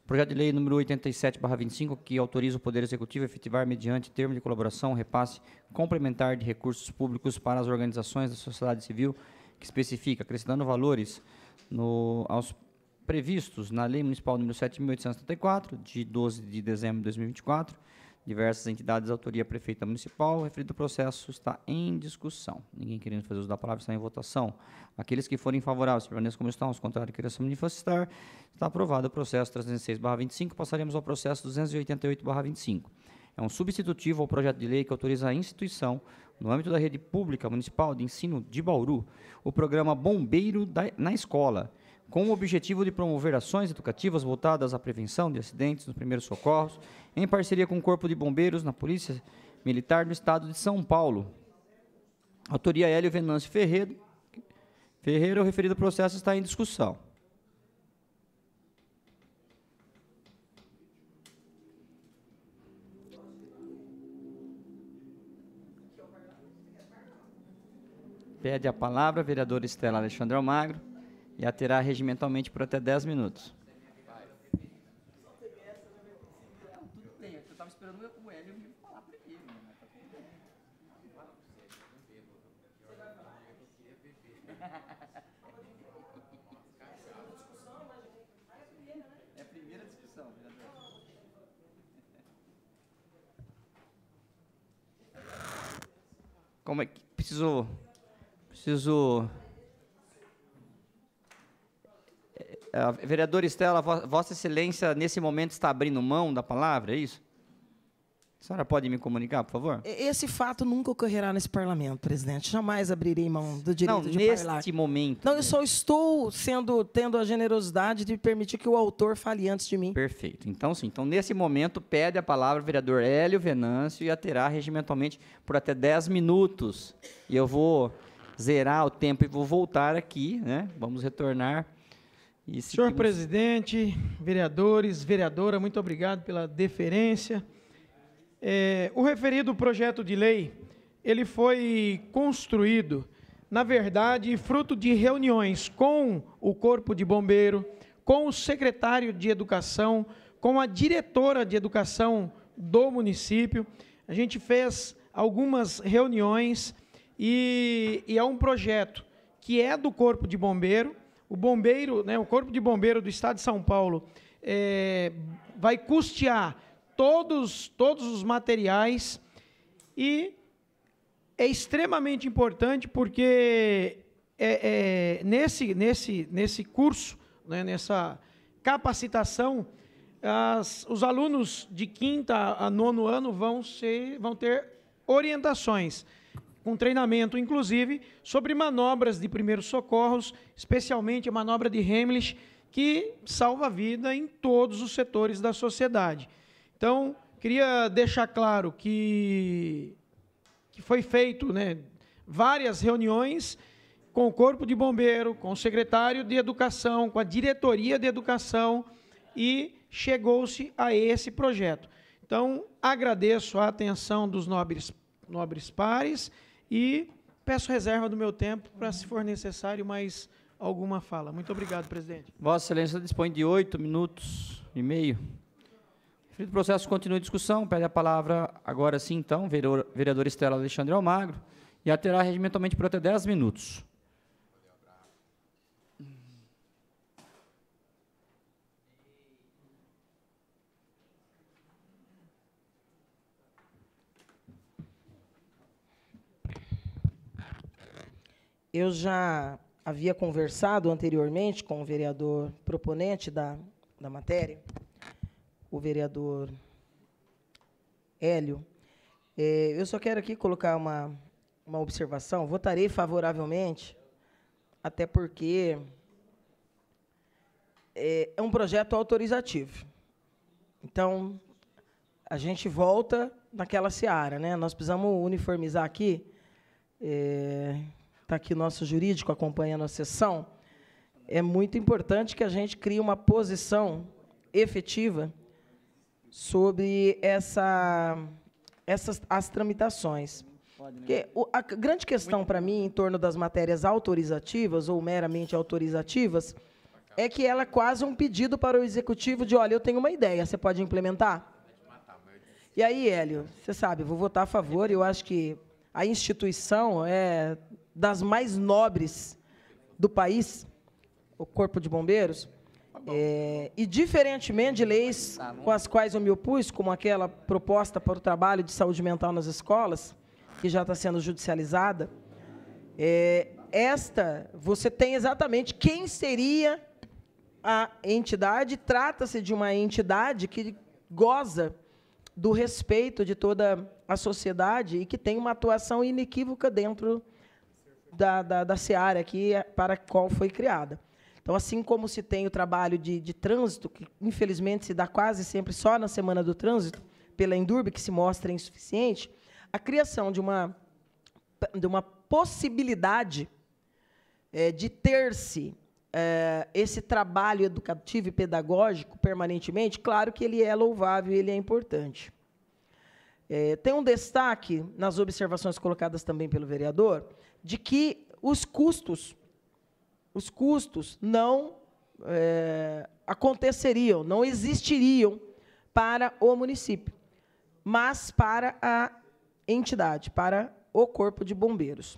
Projeto de lei número 87/25, que autoriza o Poder Executivo a efetivar, mediante termo de colaboração, repasse complementar de recursos públicos para as organizações da sociedade civil, que especifica, acrescentando valores aos previstos na Lei Municipal número 7.874, de 12 de dezembro de 2024, diversas entidades de autoria prefeita municipal. O referido processo está em discussão. Ninguém querendo fazer uso da palavra, está em votação. Aqueles que forem favoráveis, permaneçam como estão. Os contrários, queiram se manifestar. Está aprovado o processo 306/25. Passaremos ao processo 288/25. É um substitutivo ao projeto de lei que autoriza a instituição, no âmbito da rede pública municipal de ensino de Bauru, o programa Bombeiro na Escola, com o objetivo de promover ações educativas voltadas à prevenção de acidentes nos primeiros socorros, em parceria com o Corpo de Bombeiros na Polícia Militar do Estado de São Paulo. Autoria Hélio Venâncio Ferreira, o referido processo está em discussão. Pede a palavra a vereadora Estela Alexandre Almagro, e a terá regimentalmente por até 10 minutos. Eu estava esperando o Hélio me falar primeiro. É a primeira discussão, vereador. Como é que preciso vereadora Estela, Vossa Excelência, nesse momento, está abrindo mão da palavra, é isso? A senhora pode me comunicar, por favor? Esse fato nunca ocorrerá nesse parlamento, presidente. Jamais abrirei mão do direito de neste falar. momento. Não, eu só estou tendo a generosidade de permitir que o autor fale antes de mim. Perfeito. Então, sim. Então, nesse momento, pede a palavra o vereador Hélio Venâncio e a terá regimentalmente por até 10 minutos. E eu vou zerar o tempo e vou voltar aqui, né? Vamos retornar. Senhor presidente, vereadores, vereadora, muito obrigado pela deferência. O referido projeto de lei, ele foi construído, na verdade, fruto de reuniões com o Corpo de Bombeiro, com o secretário de Educação, com a diretora de Educação do município. A gente fez algumas reuniões e é um projeto que é do Corpo de Bombeiro. O bombeiro, né, o Corpo de Bombeiro do Estado de São Paulo vai custear todos os materiais e é extremamente importante porque nesse curso, né, nessa capacitação, os alunos de 5º a 9º ano vão ter orientações, com treinamento, inclusive, sobre manobras de primeiros socorros, especialmente a manobra de Heimlich, que salva a vida em todos os setores da sociedade. Então, queria deixar claro que foi feito, né, várias reuniões com o Corpo de Bombeiro, com o secretário de Educação, com a diretoria de Educação, e chegou-se a esse projeto. Então, agradeço a atenção dos nobres pares, e peço reserva do meu tempo para, se for necessário, mais alguma fala. Muito obrigado, presidente. Vossa Excelência dispõe de 8 minutos e meio. O processo continua em discussão. Pede a palavra agora sim, então, vereadora Estela Alexandre Almagro, e a terá regimentalmente por até 10 minutos. Eu já havia conversado anteriormente com o vereador proponente da matéria, o vereador Hélio. Eu só quero aqui colocar uma observação. Votarei favoravelmente, até porque é um projeto autorizativo. Então, a gente volta naquela seara, né? Nós precisamos uniformizar aqui. Está aqui o nosso jurídico acompanhando a sessão. É muito importante que a gente crie uma posição efetiva sobre as tramitações. Porque a grande questão para mim, em torno das matérias autorizativas ou meramente autorizativas, é que ela é quase um pedido para o executivo de, olha, eu tenho uma ideia, você pode implementar? E aí, Hélio, você sabe, eu vou votar a favor, e eu acho que a instituição é das mais nobres do país, o Corpo de Bombeiros, e diferentemente de leis com as quais eu me opus, como aquela proposta para o trabalho de saúde mental nas escolas, que já está sendo judicializada, você tem exatamente quem seria a entidade. Trata-se de uma entidade que goza do respeito de toda a sociedade e que tem uma atuação inequívoca dentro da seara aqui para a qual foi criada. Então, assim como se tem o trabalho de trânsito, que infelizmente se dá quase sempre só na Semana do Trânsito, pela Endurbe, que se mostra insuficiente, a criação de uma possibilidade de ter-se esse trabalho educativo e pedagógico permanentemente, claro que ele é louvável e ele é importante. Tem um destaque nas observações colocadas também pelo vereador, de que os custos não aconteceriam, não existiriam para o município, mas para a entidade, para o Corpo de Bombeiros.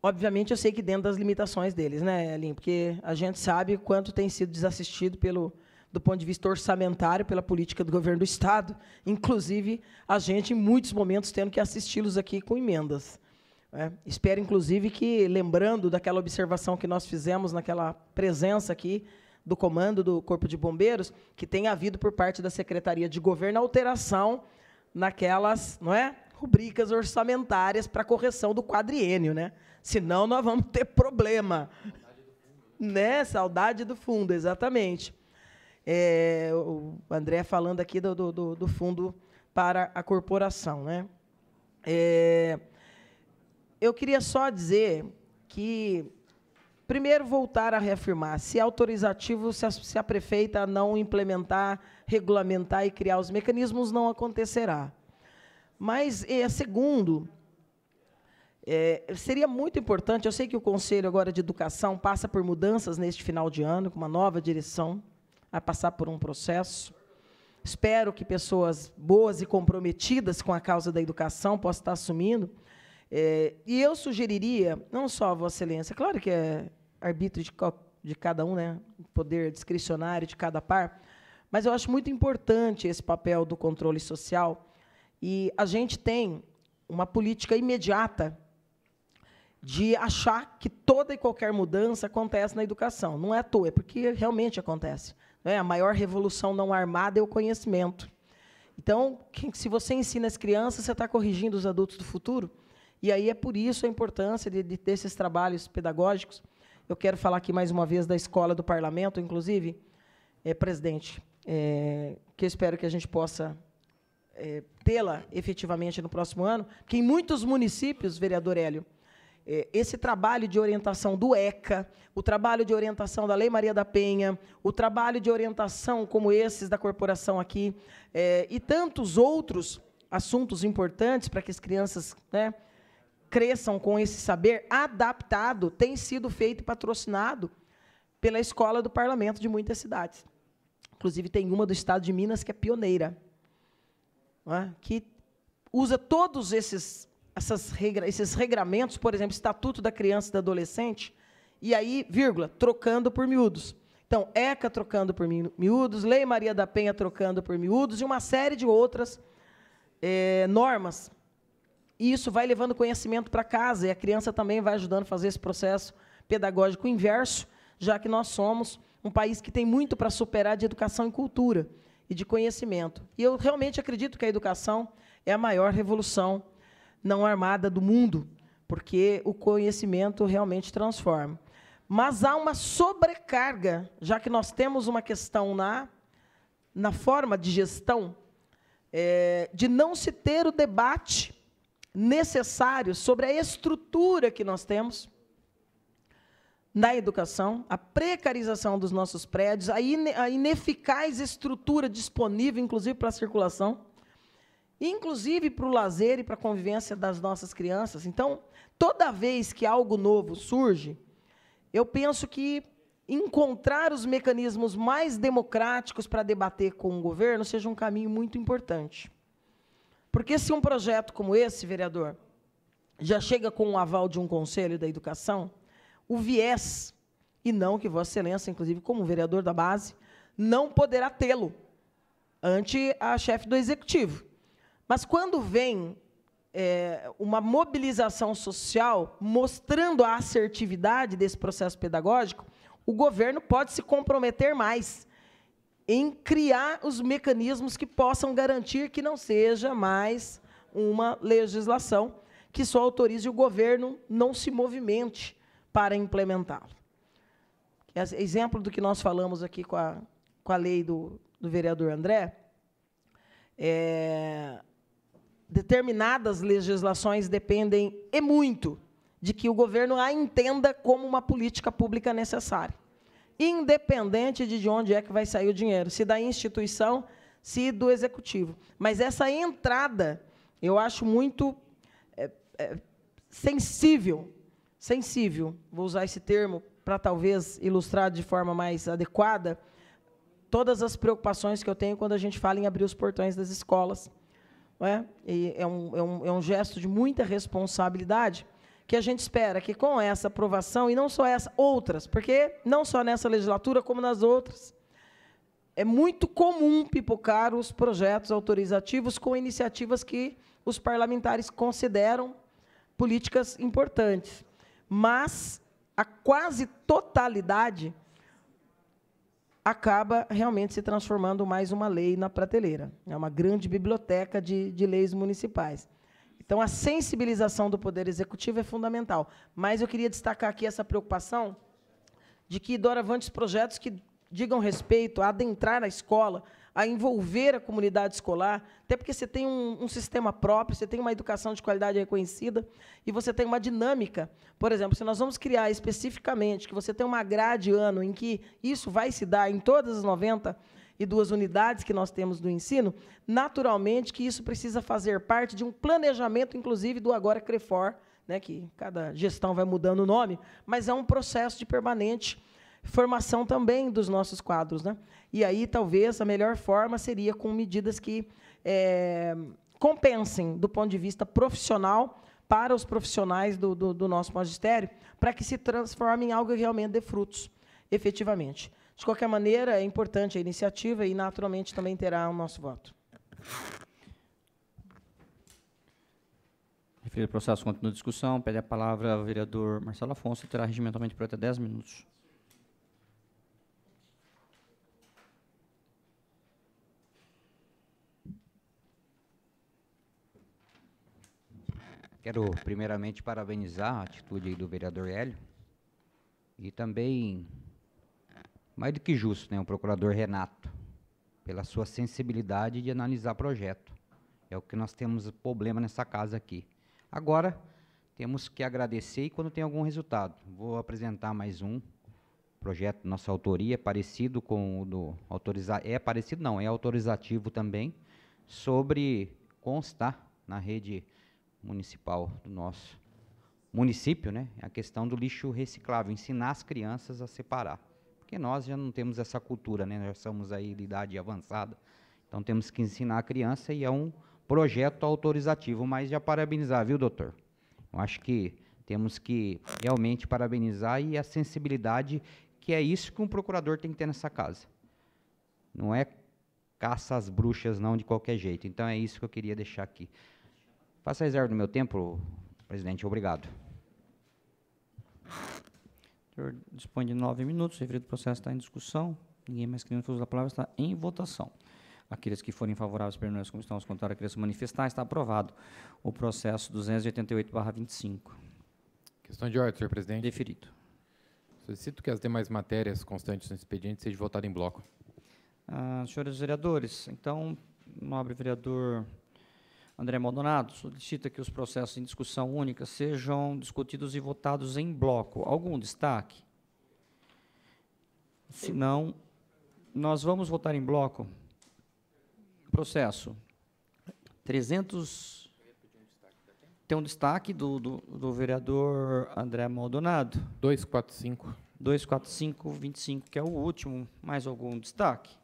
Obviamente, eu sei que dentro das limitações deles, né, Elinho? Porque a gente sabe quanto tem sido desassistido do ponto de vista orçamentário pela política do governo do Estado, inclusive a gente, em muitos momentos, tendo que assisti-los aqui com emendas. Espero, inclusive, que, lembrando daquela observação que nós fizemos naquela presença aqui do comando do Corpo de Bombeiros, que tenha havido, por parte da Secretaria de Governo, alteração naquelas, não é, rubricas orçamentárias para correção do quadriênio, né? Senão nós vamos ter problema. Né? Saudade do fundo, exatamente. O André falando aqui do fundo para a corporação, né? Eu queria só dizer que, primeiro, voltar a reafirmar, se é autorizativo, se a prefeita não implementar, regulamentar e criar os mecanismos, não acontecerá. Mas, segundo, seria muito importante, eu sei que o Conselho agora de Educação passa por mudanças neste final de ano, com uma nova direção, vai passar por um processo. Espero que pessoas boas e comprometidas com a causa da educação possam estar assumindo. E eu sugeriria, não só a Vossa Excelência, claro que é arbítrio de cada um, né, poder discricionário de cada par, mas eu acho muito importante esse papel do controle social, e a gente tem uma política imediata de achar que toda e qualquer mudança acontece na educação. Não é à toa, é porque realmente acontece. A maior revolução não armada é o conhecimento. Então, se você ensina as crianças, você está corrigindo os adultos do futuro. E aí é por isso a importância de ter esses trabalhos pedagógicos. Eu quero falar aqui mais uma vez da Escola do Parlamento, inclusive, presidente, que eu espero que a gente possa tê-la efetivamente no próximo ano, porque em muitos municípios, vereador Hélio, esse trabalho de orientação do ECA, o trabalho de orientação da Lei Maria da Penha, o trabalho de orientação como esses da corporação aqui, e tantos outros assuntos importantes para que as crianças, né, cresçam com esse saber adaptado, tem sido feito e patrocinado pela Escola do Parlamento de muitas cidades. Inclusive, tem uma do estado de Minas que é pioneira, que usa todos esses regramentos, por exemplo, Estatuto da Criança e do Adolescente, e aí, vírgula, trocando por miúdos. Então, ECA trocando por miúdos, Lei Maria da Penha trocando por miúdos, e uma série de outras normas. E isso vai levando conhecimento para casa, e a criança também vai ajudando a fazer esse processo pedagógico inverso, já que nós somos um país que tem muito para superar de educação e cultura, e de conhecimento. E eu realmente acredito que a educação é a maior revolução não armada do mundo, porque o conhecimento realmente transforma. Mas há uma sobrecarga, já que nós temos uma questão na forma de gestão, de não se ter o debate necessário sobre a estrutura que nós temos na educação, a precarização dos nossos prédios, a ineficaz estrutura disponível, inclusive para a circulação, inclusive para o lazer e para a convivência das nossas crianças. Então, toda vez que algo novo surge, eu penso que encontrar os mecanismos mais democráticos para debater com o governo seja um caminho muito importante. Porque se um projeto como esse, vereador, já chega com o aval de um Conselho da Educação, o viés, e não que Vossa Excelência, inclusive como vereador da base, não poderá tê-lo ante a chefe do Executivo. Mas quando vem uma mobilização social mostrando a assertividade desse processo pedagógico, o governo pode se comprometer mais em criar os mecanismos que possam garantir que não seja mais uma legislação que só autorize o governo não se movimente para implementá-lo. Exemplo do que nós falamos aqui com a lei do vereador André, determinadas legislações dependem, e muito, de que o governo a entenda como uma política pública necessária, independente de onde é que vai sair o dinheiro, se da instituição, se do executivo. Mas essa entrada, eu acho muito sensível, vou usar esse termo para talvez ilustrar de forma mais adequada, todas as preocupações que eu tenho quando a gente fala em abrir os portões das escolas. Não é? E é um gesto de muita responsabilidade que a gente espera que, com essa aprovação, e não só essa, outras, porque não só nessa legislatura, como nas outras, é muito comum pipocar os projetos autorizativos com iniciativas que os parlamentares consideram políticas importantes. Mas a quase totalidade acaba realmente se transformando mais uma lei na prateleira. É uma grande biblioteca de leis municipais. Então, a sensibilização do Poder Executivo é fundamental. Mas eu queria destacar aqui essa preocupação de que, doravante, os projetos que digam respeito a adentrar na escola, a envolver a comunidade escolar, até porque você tem um sistema próprio, você tem uma educação de qualidade reconhecida, e você tem uma dinâmica. Por exemplo, se nós vamos criar especificamente que você tem uma grade ano em que isso vai se dar em todas as 92 unidades que nós temos do ensino, naturalmente que isso precisa fazer parte de um planejamento, inclusive, do agora CREFOR, né, que cada gestão vai mudando o nome, mas é um processo de permanente formação também dos nossos quadros, né? E aí, talvez, a melhor forma seria com medidas que compensem, do ponto de vista profissional, para os profissionais do nosso magistério, para que se transforme em algo que realmente dê frutos, efetivamente. De qualquer maneira, é importante a iniciativa e, naturalmente, também terá o nosso voto. Referido ao processo, continua a discussão. Pede a palavra ao vereador Marcelo Afonso, terá regimentalmente por até 10 minutos. Quero, primeiramente, parabenizar a atitude aí do vereador Hélio e também, mais do que justo, né, o procurador Renato, pela sua sensibilidade de analisar projeto. É o que nós temos problema nessa casa aqui. Agora, temos que agradecer e quando tem algum resultado. Vou apresentar mais um projeto de nossa autoria, parecido com o do autorizado, parecido não, é autorizativo também, sobre constar na rede municipal do nosso município, né, a questão do lixo reciclável, ensinar as crianças a separar, porque nós já não temos essa cultura, né, nós somos aí de idade avançada, então temos que ensinar a criança e é um projeto autorizativo, mas já parabenizar, viu, doutor? Eu acho que temos que realmente parabenizar e a sensibilidade, que é isso que um procurador tem que ter nessa casa, não é caça às bruxas não de qualquer jeito, então é isso que eu queria deixar aqui. Faça a reserva do meu tempo, presidente. Obrigado. O senhor dispõe de 9 minutos. O referido processo está em discussão. Ninguém mais querendo uso da palavra, está em votação. Aqueles que forem favoráveis permaneçam como estão, os contrários, aqueles se manifestar, está aprovado o processo 288/25. Questão de ordem, senhor presidente. Deferido. Solicito que as demais matérias constantes no expediente sejam votadas em bloco. Senhores vereadores, então, nobre vereador André Maldonado solicita que os processos em discussão única sejam discutidos e votados em bloco. Algum destaque? Se não, nós vamos votar em bloco. Processo 300... Tem um destaque do vereador André Maldonado. 245. 24525, que é o último. Mais algum destaque?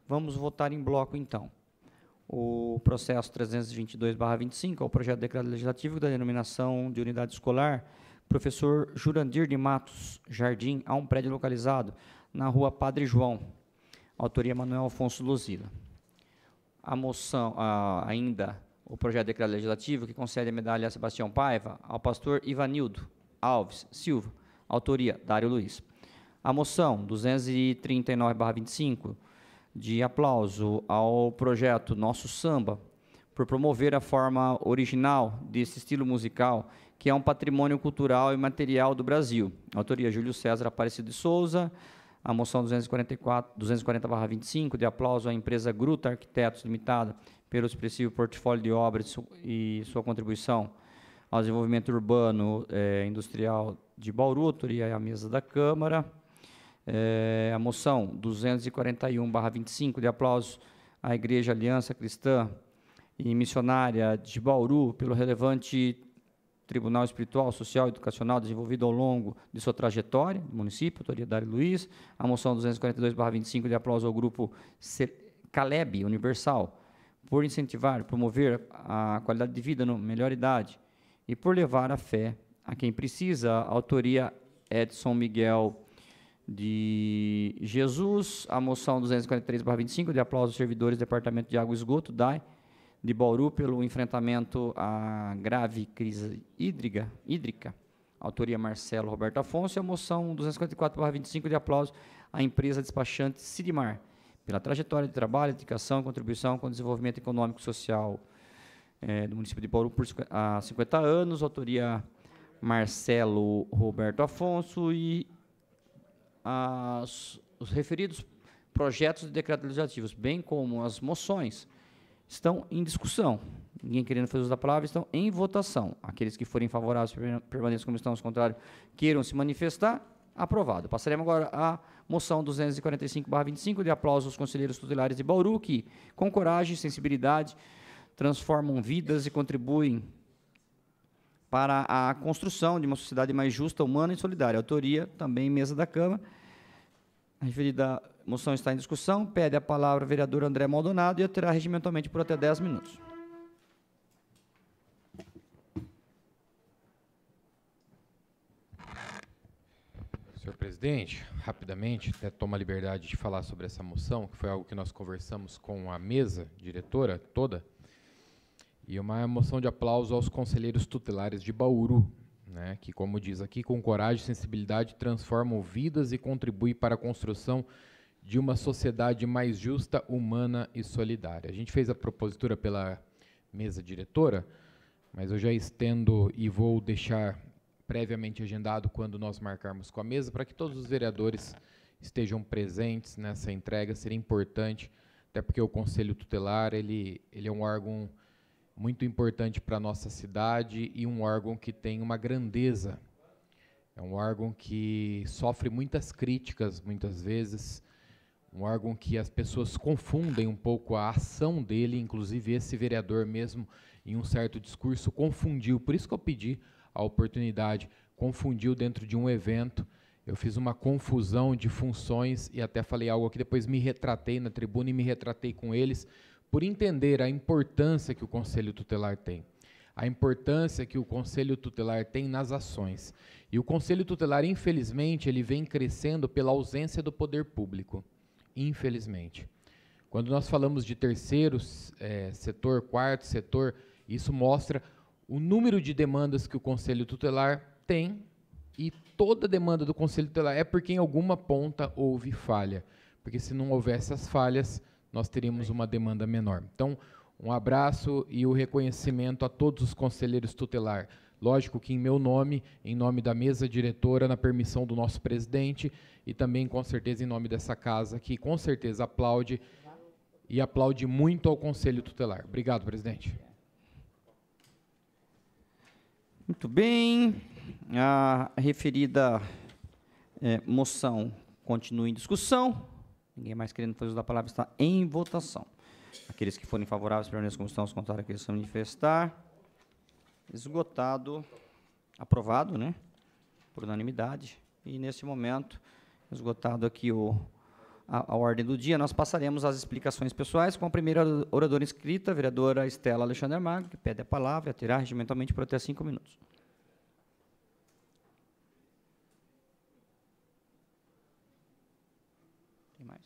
Vamos votar em bloco, então. O processo 322/25 é o projeto de decreto legislativo da denominação de unidade escolar Professor Jurandir de Matos Jardim, a um prédio localizado na rua Padre João. Autoria Manuel Afonso Luzila. A moção, ainda o projeto de decreto legislativo que concede a medalha a Sebastião Paiva ao pastor Ivanildo Alves Silva. Autoria Dário Luiz. A moção 239/25 de aplauso ao projeto Nosso Samba, por promover a forma original desse estilo musical, que é um patrimônio cultural e material do Brasil. Autoria Júlio César Aparecido de Souza. A moção 240/25, de aplauso à empresa Gruta Arquitetos Limitada, pelo expressivo portfólio de obras e sua contribuição ao desenvolvimento urbano industrial de Bauru. Autoria a mesa da Câmara. A moção 241/25, de aplauso à Igreja Aliança Cristã e Missionária de Bauru, pelo relevante Tribunal Espiritual, Social e Educacional desenvolvido ao longo de sua trajetória no município. Autoria Dário Luiz. A moção 242/25, de aplauso ao grupo Caleb Universal, por incentivar e promover a qualidade de vida na melhor idade e por levar a fé a quem precisa. Autoria Edson Miguel de Jesus. A moção 243/25, de aplauso aos servidores do Departamento de Água e Esgoto, DAE, de Bauru, pelo enfrentamento à grave crise hídrica. Autoria Marcelo Roberto Afonso. E a moção 254/25, de aplauso à empresa despachante Sidmar, pela trajetória de trabalho, dedicação e contribuição com o desenvolvimento econômico e social do município de Bauru há 50 anos. Autoria Marcelo Roberto Afonso. E os referidos projetos de decretos legislativos, bem como as moções, estão em discussão. Ninguém querendo fazer uso da palavra, estão em votação. Aqueles que forem favoráveis permaneçam como estão, os contrários queiram se manifestar. Aprovado. Passaremos agora à moção 245/25, de aplauso aos conselheiros tutelares de Bauru, que, com coragem e sensibilidade, transformam vidas e contribuem para a construção de uma sociedade mais justa, humana e solidária. Autoria também mesa da Câmara. A referida moção está em discussão. Pede a palavra o vereador André Maldonado e terá regimentalmente por até 10 minutos. Senhor presidente, rapidamente, até tomo a liberdade de falar sobre essa moção, que foi algo que nós conversamos com a mesa diretora toda, e uma moção de aplauso aos conselheiros tutelares de Bauru, né, que, como diz aqui, com coragem e sensibilidade transformam vidas e contribuem para a construção de uma sociedade mais justa, humana e solidária. A gente fez a propositura pela mesa diretora, mas eu já estendo e vou deixar previamente agendado quando nós marcarmos com a mesa, para que todos os vereadores estejam presentes nessa entrega. Seria importante, até porque o Conselho Tutelar ele é um órgão muito importante para a nossa cidade e um órgão que tem uma grandeza. É um órgão que sofre muitas críticas, muitas vezes, um órgão que as pessoas confundem um pouco a ação dele, inclusive esse vereador mesmo, em um certo discurso, confundiu. Por isso que eu pedi a oportunidade, confundiu dentro de um evento. Eu fiz uma confusão de funções e até falei algo aqui, depois me retratei na tribuna e me retratei com eles, por entender a importância que o Conselho Tutelar tem. A importância que o Conselho Tutelar tem nas ações. E o Conselho Tutelar, infelizmente, ele vem crescendo pela ausência do poder público. Infelizmente. Quando nós falamos de terceiro setor, quarto setor, isso mostra o número de demandas que o Conselho Tutelar tem, e toda demanda do Conselho Tutelar é porque em alguma ponta houve falha. Porque se não houvesse as falhas, nós teríamos uma demanda menor. Então, um abraço e o reconhecimento a todos os conselheiros tutelar. Lógico que em meu nome, em nome da mesa diretora, na permissão do nosso presidente, e também, com certeza, em nome dessa casa, que com certeza aplaude e aplaude muito ao Conselho Tutelar. Obrigado, presidente. Muito bem. A referida moção continua em discussão. Ninguém mais querendo fazer uso da palavra, está em votação. Aqueles que forem favoráveis permaneçam como estão, os contrários aqueles que se manifestar. Esgotado. Aprovado, né? Por unanimidade. E, nesse momento, esgotado aqui a ordem do dia, nós passaremos às explicações pessoais com a primeira oradora inscrita, a vereadora Estela Alexandre Magro, que pede a palavra e terá regimentalmente por até 5 minutos. Tem mais?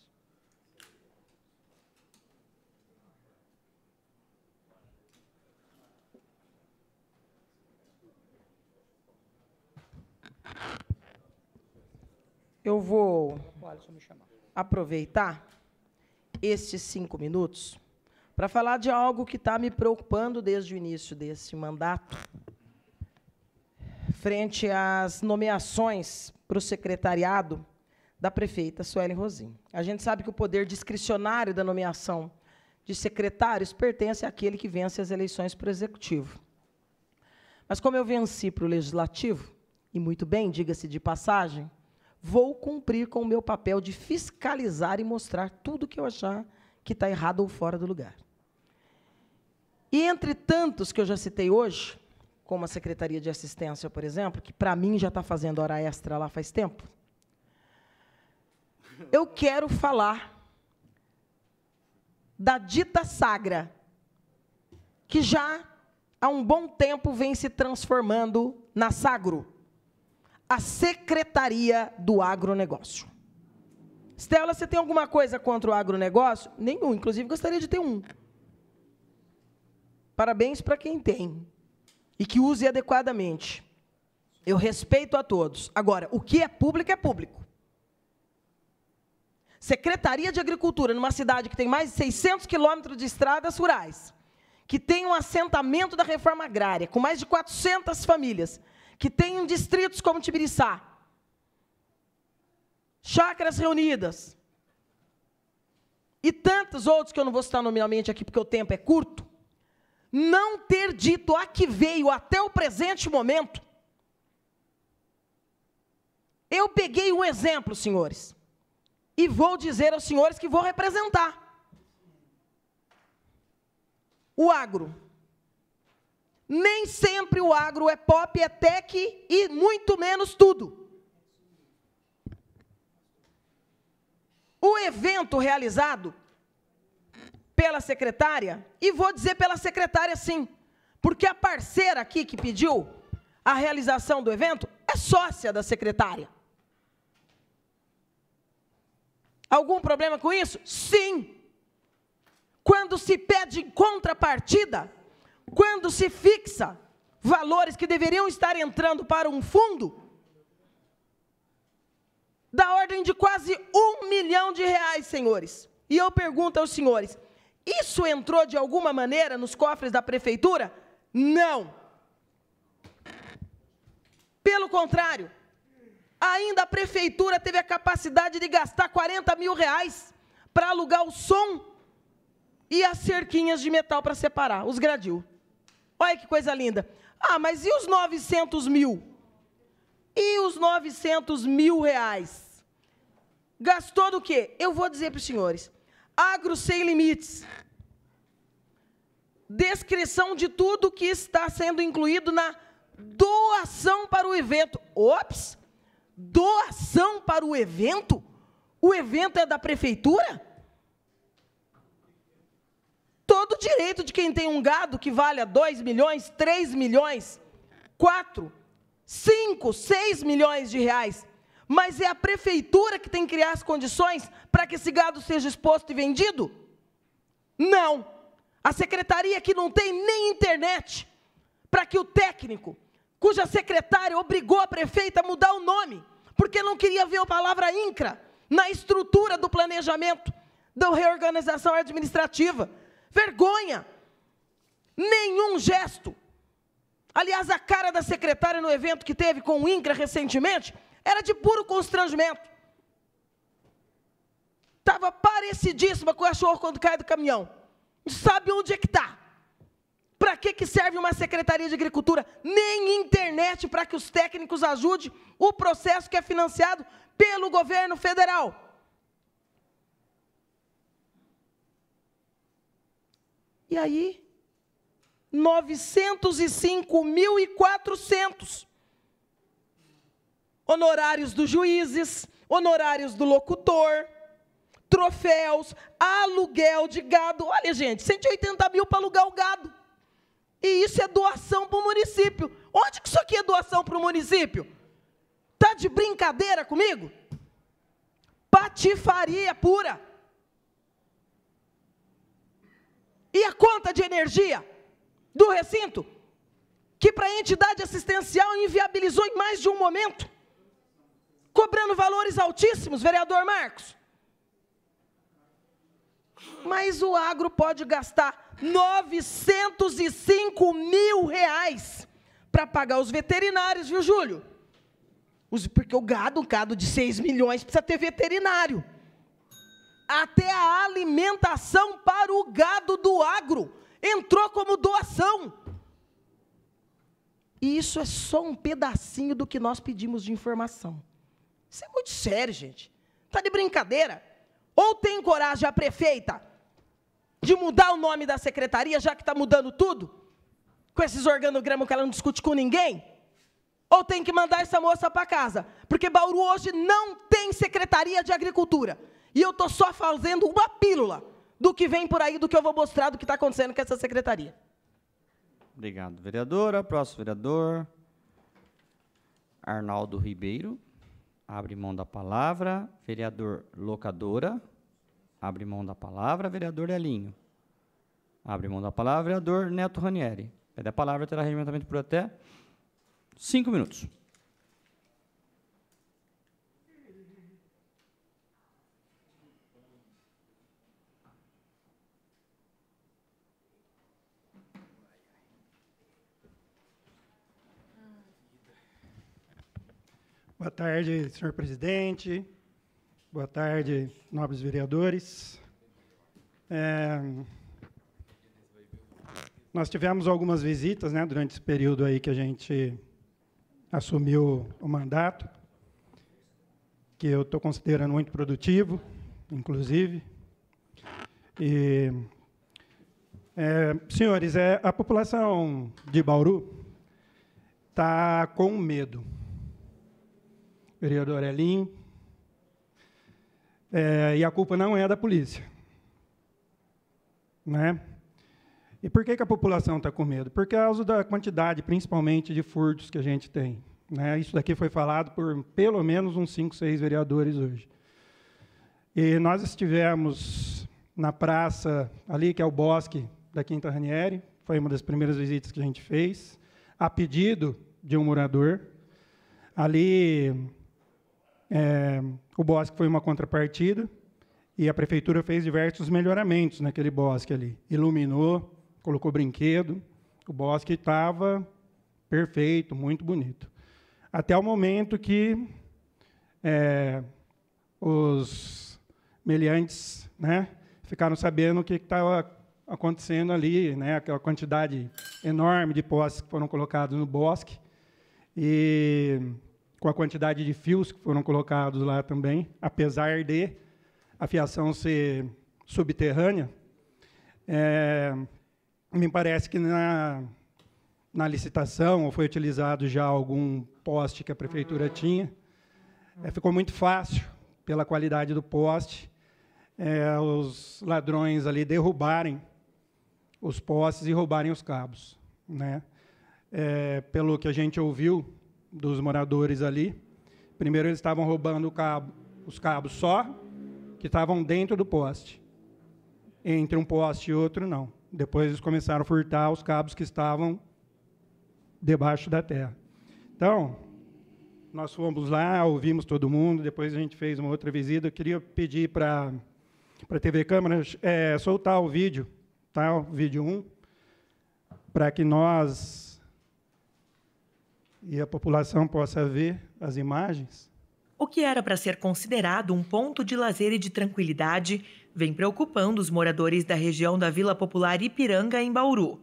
Eu vou aproveitar estes 5 minutos para falar de algo que está me preocupando desde o início desse mandato, frente às nomeações para o secretariado da prefeita Suelen Rosim. A gente sabe que o poder discricionário da nomeação de secretários pertence àquele que vence as eleições para o Executivo. Mas, como eu venci para o Legislativo, e muito bem, diga-se de passagem, vou cumprir com o meu papel de fiscalizar e mostrar tudo que eu achar que está errado ou fora do lugar. E entre tantos que eu já citei hoje, como a Secretaria de Assistência, por exemplo, que para mim já está fazendo hora extra lá faz tempo, eu quero falar da dita Sagra, que já há um bom tempo vem se transformando na Sagro, a Secretaria do Agronegócio. Estela, você tem alguma coisa contra o agronegócio? Nenhum, inclusive gostaria de ter um. Parabéns para quem tem, e que use adequadamente. Eu respeito a todos. Agora, o que é público é público. Secretaria de Agricultura, numa cidade que tem mais de 600 quilômetros de estradas rurais, que tem um assentamento da reforma agrária, com mais de 400 famílias, que tem distritos como Tibiriçá, Chácaras Reunidas, e tantos outros que eu não vou citar nominalmente aqui, porque o tempo é curto, não ter dito a que veio até o presente momento. Eu peguei um exemplo, senhores, e vou dizer aos senhores que vou representar. O agro. Nem sempre o agro é pop, é tech e muito menos tudo. O evento realizado pela secretária, e vou dizer pela secretária sim, porque a parceira aqui que pediu a realização do evento é sócia da secretária. Algum problema com isso? Sim. Quando se pede em contrapartida, quando se fixa valores que deveriam estar entrando para um fundo, da ordem de quase R$1 milhão, senhores. E eu pergunto aos senhores, isso entrou de alguma maneira nos cofres da prefeitura? Não. Pelo contrário, ainda a prefeitura teve a capacidade de gastar R$40 mil para alugar o som e as cerquinhas de metal para separar, os gradil. Olha que coisa linda. Ah, mas e os 900 mil? E os 900 mil reais? Gastou do quê? Eu vou dizer para os senhores. Agro Sem Limites. Descrição de tudo que está sendo incluído na doação para o evento. Ops! Doação para o evento? O evento é da prefeitura? Todo o direito de quem tem um gado que valha 2 milhões, 3 milhões, 4, 5, 6 milhões de reais. Mas é a prefeitura que tem que criar as condições para que esse gado seja exposto e vendido? Não. A secretaria que não tem nem internet para que o técnico, cuja secretária obrigou a prefeita a mudar o nome, porque não queria ver a palavra INCRA na estrutura do planejamento da reorganização administrativa. Vergonha! Nenhum gesto. Aliás, a cara da secretária no evento que teve com o INCRA recentemente era de puro constrangimento. Estava parecidíssima com o cachorro quando cai do caminhão. Não sabe onde é que está. Para que serve uma Secretaria de Agricultura? Nem internet para que os técnicos ajudem o processo que é financiado pelo governo federal. E aí, 905.400. honorários dos juízes, honorários do locutor, troféus, aluguel de gado. Olha, gente, 180 mil para alugar o gado. E isso é doação para o município. Onde que isso aqui é doação para o município? Está de brincadeira comigo? Patifaria pura. E a conta de energia do recinto, que para a entidade assistencial inviabilizou em mais de um momento, cobrando valores altíssimos, vereador Marcos. Mas o agro pode gastar 905 mil reais para pagar os veterinários, viu, Júlio? Porque um gado de 6 milhões precisa ter veterinário. Até a alimentação para o gado do agro entrou como doação. E isso é só um pedacinho do que nós pedimos de informação. Isso é muito sério, gente. Está de brincadeira? Ou tem coragem a prefeita de mudar o nome da secretaria, já que está mudando tudo, com esses organogramas que ela não discute com ninguém? Ou tem que mandar essa moça para casa? Porque Bauru hoje não tem secretaria de agricultura. E eu estou só fazendo uma pílula do que vem por aí, do que eu vou mostrar, do que está acontecendo com essa secretaria. Obrigado, vereadora. Próximo vereador, Arnaldo Ribeiro. Abre mão da palavra. Vereador Locadora. Abre mão da palavra. Vereador Elinho. Abre mão da palavra. Vereador Neto Ranieri. Pede a palavra, terá regimentamento por até 5 minutos. Boa tarde, senhor presidente. Boa tarde, nobres vereadores. Nós tivemos algumas visitas, né, durante esse período aí que a gente assumiu o mandato, que eu estou considerando muito produtivo, inclusive. E, senhores, a população de Bauru está com medo. Vereador Elinho, e a culpa não é da polícia. Né? E por que a população está com medo? Por causa da quantidade, principalmente, de furtos que a gente tem. Né? Isso daqui foi falado por pelo menos uns 5, 6 vereadores hoje. E nós estivemos na praça, ali que é o Bosque da Quinta Ranieri, foi uma das primeiras visitas que a gente fez, a pedido de um morador. Ali, o bosque foi uma contrapartida, e a prefeitura fez diversos melhoramentos naquele bosque ali. Iluminou, colocou brinquedo, o bosque estava perfeito, muito bonito. Até o momento que os meliantes, né, ficaram sabendo o que estava acontecendo ali, né, aquela quantidade enorme de postes que foram colocados no bosque, e com a quantidade de fios que foram colocados lá também, apesar de a fiação ser subterrânea, me parece que na licitação foi utilizado já algum poste que a prefeitura tinha. Ficou muito fácil, pela qualidade do poste, os ladrões ali derrubarem os postes e roubarem os cabos. Né? Pelo que a gente ouviu dos moradores ali, primeiro eles estavam roubando os cabos só, que estavam dentro do poste. Entre um poste e outro, não. Depois eles começaram a furtar os cabos que estavam debaixo da terra. Então, nós fomos lá, ouvimos todo mundo, depois a gente fez uma outra visita. Eu queria pedir para a TV Câmara soltar o vídeo, tá? O vídeo 1, para que nós e a população possa ver as imagens. O que era para ser considerado um ponto de lazer e de tranquilidade vem preocupando os moradores da região da Vila Popular Ipiranga, em Bauru.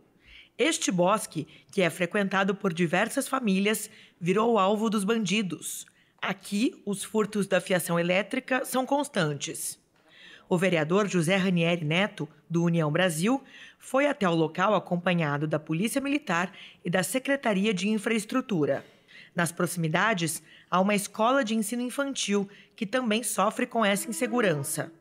Este bosque, que é frequentado por diversas famílias, virou alvo dos bandidos. Aqui, os furtos da fiação elétrica são constantes. O vereador José Ranieri Neto, do União Brasil, foi até o local acompanhado da Polícia Militar e da Secretaria de Infraestrutura. Nas proximidades, há uma escola de ensino infantil que também sofre com essa insegurança.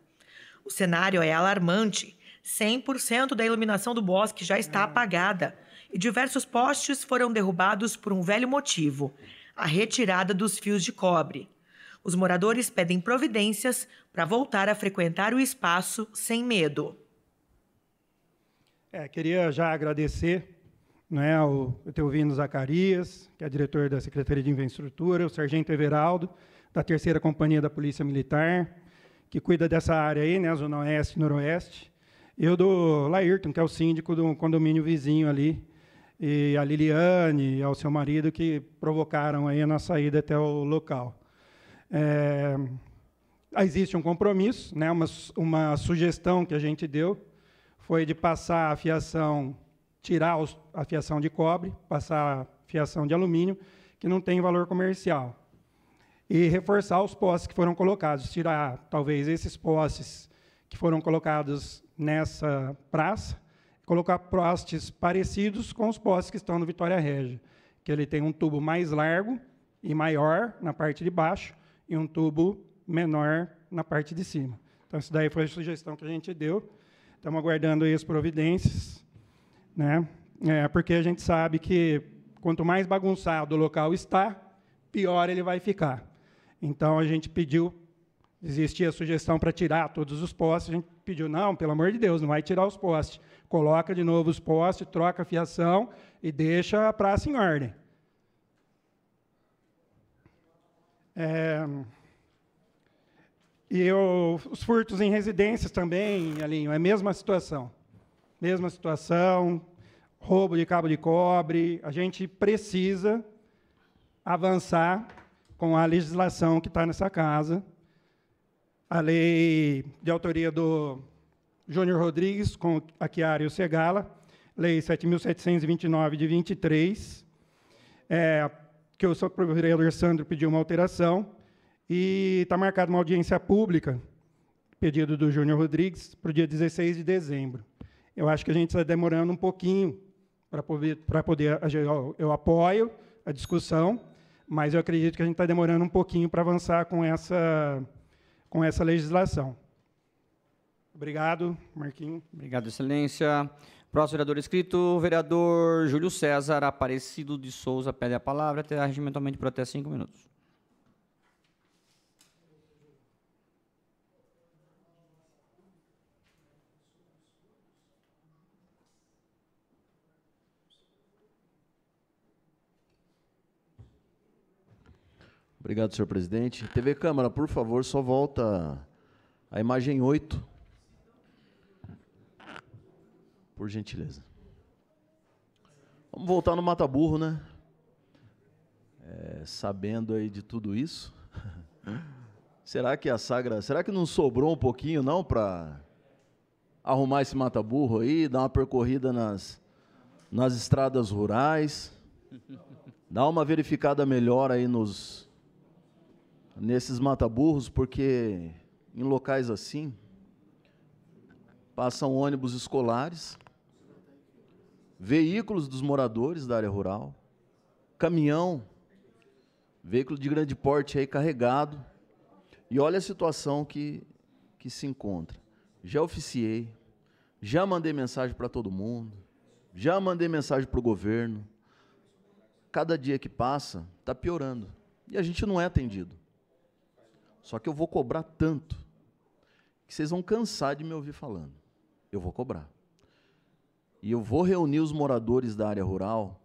O cenário é alarmante. 100% da iluminação do bosque já está apagada e diversos postes foram derrubados por um velho motivo: a retirada dos fios de cobre. Os moradores pedem providências para voltar a frequentar o espaço sem medo. Queria já agradecer, né, o Teovino Zacarias, que é diretor da Secretaria de Infraestrutura, o Sargento Everaldo, da 3ª Companhia da Polícia Militar, que cuida dessa área aí, né, Zona Oeste e Noroeste, e o do Laírton, que é o síndico do condomínio vizinho ali, e a Liliane e ao seu marido, que provocaram aí a nossa saída até o local. Existe um compromisso, né, uma sugestão que a gente deu, foi de passar a fiação, tirar a fiação de cobre, passar a fiação de alumínio, que não tem valor comercial, e reforçar os postes que foram colocados, tirar, talvez, esses postes que foram colocados nessa praça, colocar postes parecidos com os postes que estão no Vitória Régia, que ele tem um tubo mais largo e maior na parte de baixo e um tubo menor na parte de cima. Então, isso daí foi a sugestão que a gente deu. Estamos aguardando aí as providências, né? Porque a gente sabe que quanto mais bagunçado o local está, pior ele vai ficar. Então, a gente pediu, existia a sugestão para tirar todos os postes, a gente pediu, não, pelo amor de Deus, não vai tirar os postes. Coloca de novo os postes, troca a fiação e deixa a praça em ordem. E os furtos em residências também, Alinho, é a mesma situação. Mesma situação, roubo de cabo de cobre. A gente precisa avançar com a legislação que está nessa casa. A lei de autoria do Júnior Rodrigues, com a Chiara e o Segala, lei 7.729, de 23, que o vereador Sandro pediu uma alteração, e está marcada uma audiência pública, pedido do Júnior Rodrigues, para o dia 16 de dezembro. Eu acho que a gente está demorando um pouquinho para poder... Eu apoio a discussão, mas eu acredito que a gente está demorando um pouquinho para avançar com essa legislação. Obrigado, Marquinhos. Obrigado, Excelência. Próximo vereador inscrito, o vereador Júlio César Aparecido de Souza pede a palavra, terá regimentalmente por até 5 minutos. Obrigado, senhor presidente. TV Câmara, por favor, só volta a imagem 8. Por gentileza. Vamos voltar no Mata Burro, né? Sabendo aí de tudo isso. Será que a Sagra... Será que não sobrou um pouquinho, não, para arrumar esse Mata Burro aí, dar uma percorrida nas estradas rurais, dar uma verificada melhor aí nesses mata-burros, porque em locais assim passam ônibus escolares, veículos dos moradores da área rural, caminhão, veículo de grande porte aí carregado, e olha a situação que se encontra. Já oficiei, já mandei mensagem para todo mundo, já mandei mensagem para o governo. Cada dia que passa, está piorando, e a gente não é atendido. Só que eu vou cobrar tanto que vocês vão cansar de me ouvir falando. Eu vou cobrar. E eu vou reunir os moradores da área rural,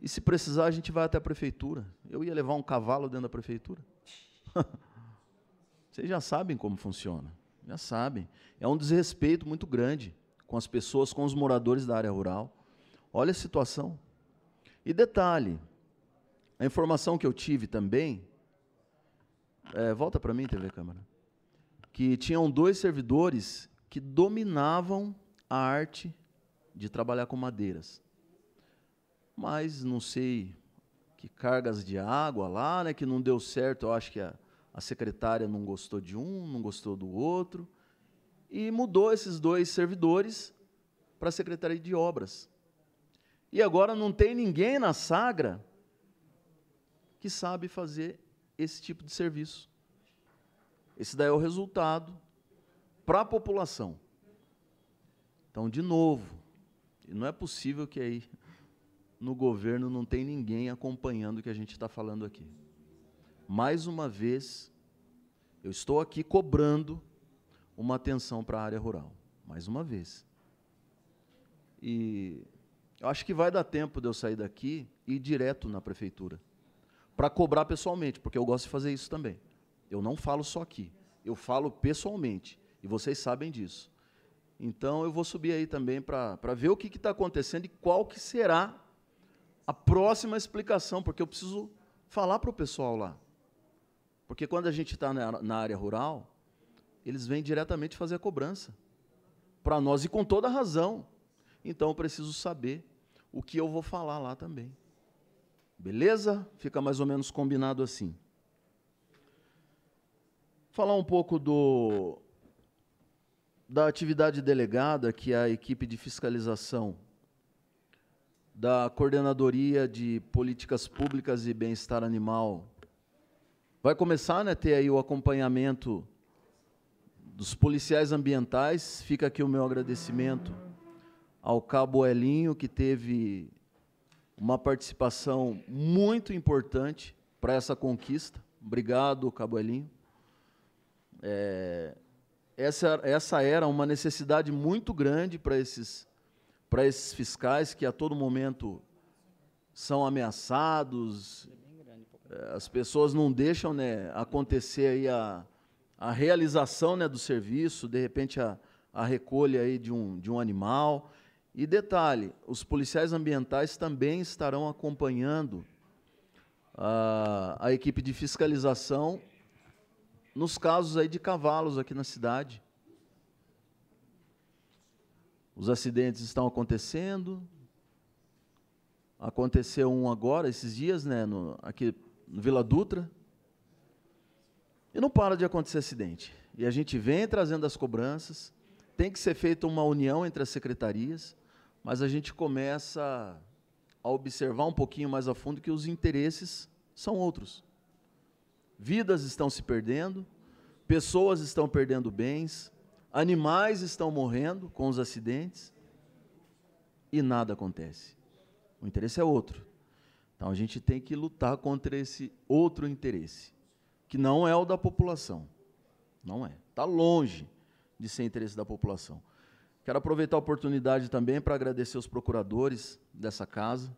e se precisar a gente vai até a prefeitura. Eu ia levar um cavalo dentro da prefeitura. Vocês já sabem como funciona. Já sabem. É um desrespeito muito grande com as pessoas, com os moradores da área rural. Olha a situação. E detalhe, a informação que eu tive também... volta para mim, TV Câmara. Que tinham 2 servidores que dominavam a arte de trabalhar com madeiras. Mas não sei que cargas de água lá, né, que não deu certo. Eu acho que a secretária não gostou de um, não gostou do outro, e mudou esses 2 servidores para a Secretaria de Obras. E agora não tem ninguém na Sagra que sabe fazer esse tipo de serviço. Esse daí é o resultado para a população. Então, de novo, não é possível que aí no governo não tem ninguém acompanhando o que a gente está falando aqui. Mais uma vez, eu estou aqui cobrando uma atenção para a área rural. Mais uma vez. E eu acho que vai dar tempo de eu sair daqui e ir direto na prefeitura, para cobrar pessoalmente, porque eu gosto de fazer isso também. Eu não falo só aqui, eu falo pessoalmente, e vocês sabem disso. Então, eu vou subir aí também para ver o que está acontecendo e qual que será a próxima explicação, porque eu preciso falar para o pessoal lá. Porque quando a gente está na área rural, eles vêm diretamente fazer a cobrança para nós, e com toda razão. Então, eu preciso saber o que eu vou falar lá também. Beleza? Fica mais ou menos combinado assim. Falar um pouco da atividade delegada, que é a equipe de fiscalização da Coordenadoria de Políticas Públicas e Bem-Estar Animal. Vai começar, né, ter aí o acompanhamento dos policiais ambientais. Fica aqui o meu agradecimento ao Cabo Elinho, que teve uma participação muito importante para essa conquista. Obrigado, Cabo Elinho. Essa era uma necessidade muito grande para esses fiscais que a todo momento são ameaçados. As pessoas não deixam, né, acontecer aí a realização, né, do serviço, de repente a recolha aí de um animal. E detalhe, os policiais ambientais também estarão acompanhando a equipe de fiscalização nos casos aí de cavalos aqui na cidade. Os acidentes estão acontecendo. Aconteceu um agora, esses dias, né, aqui no Vila Dutra. E não para de acontecer acidente. E a gente vem trazendo as cobranças. Tem que ser feita uma união entre as secretarias, mas a gente começa a observar um pouquinho mais a fundo que os interesses são outros. Vidas estão se perdendo, pessoas estão perdendo bens, animais estão morrendo com os acidentes e nada acontece. O interesse é outro. Então, a gente tem que lutar contra esse outro interesse, que não é o da população. Não é. Está longe de ser interesse da população. Quero aproveitar a oportunidade também para agradecer os procuradores dessa casa.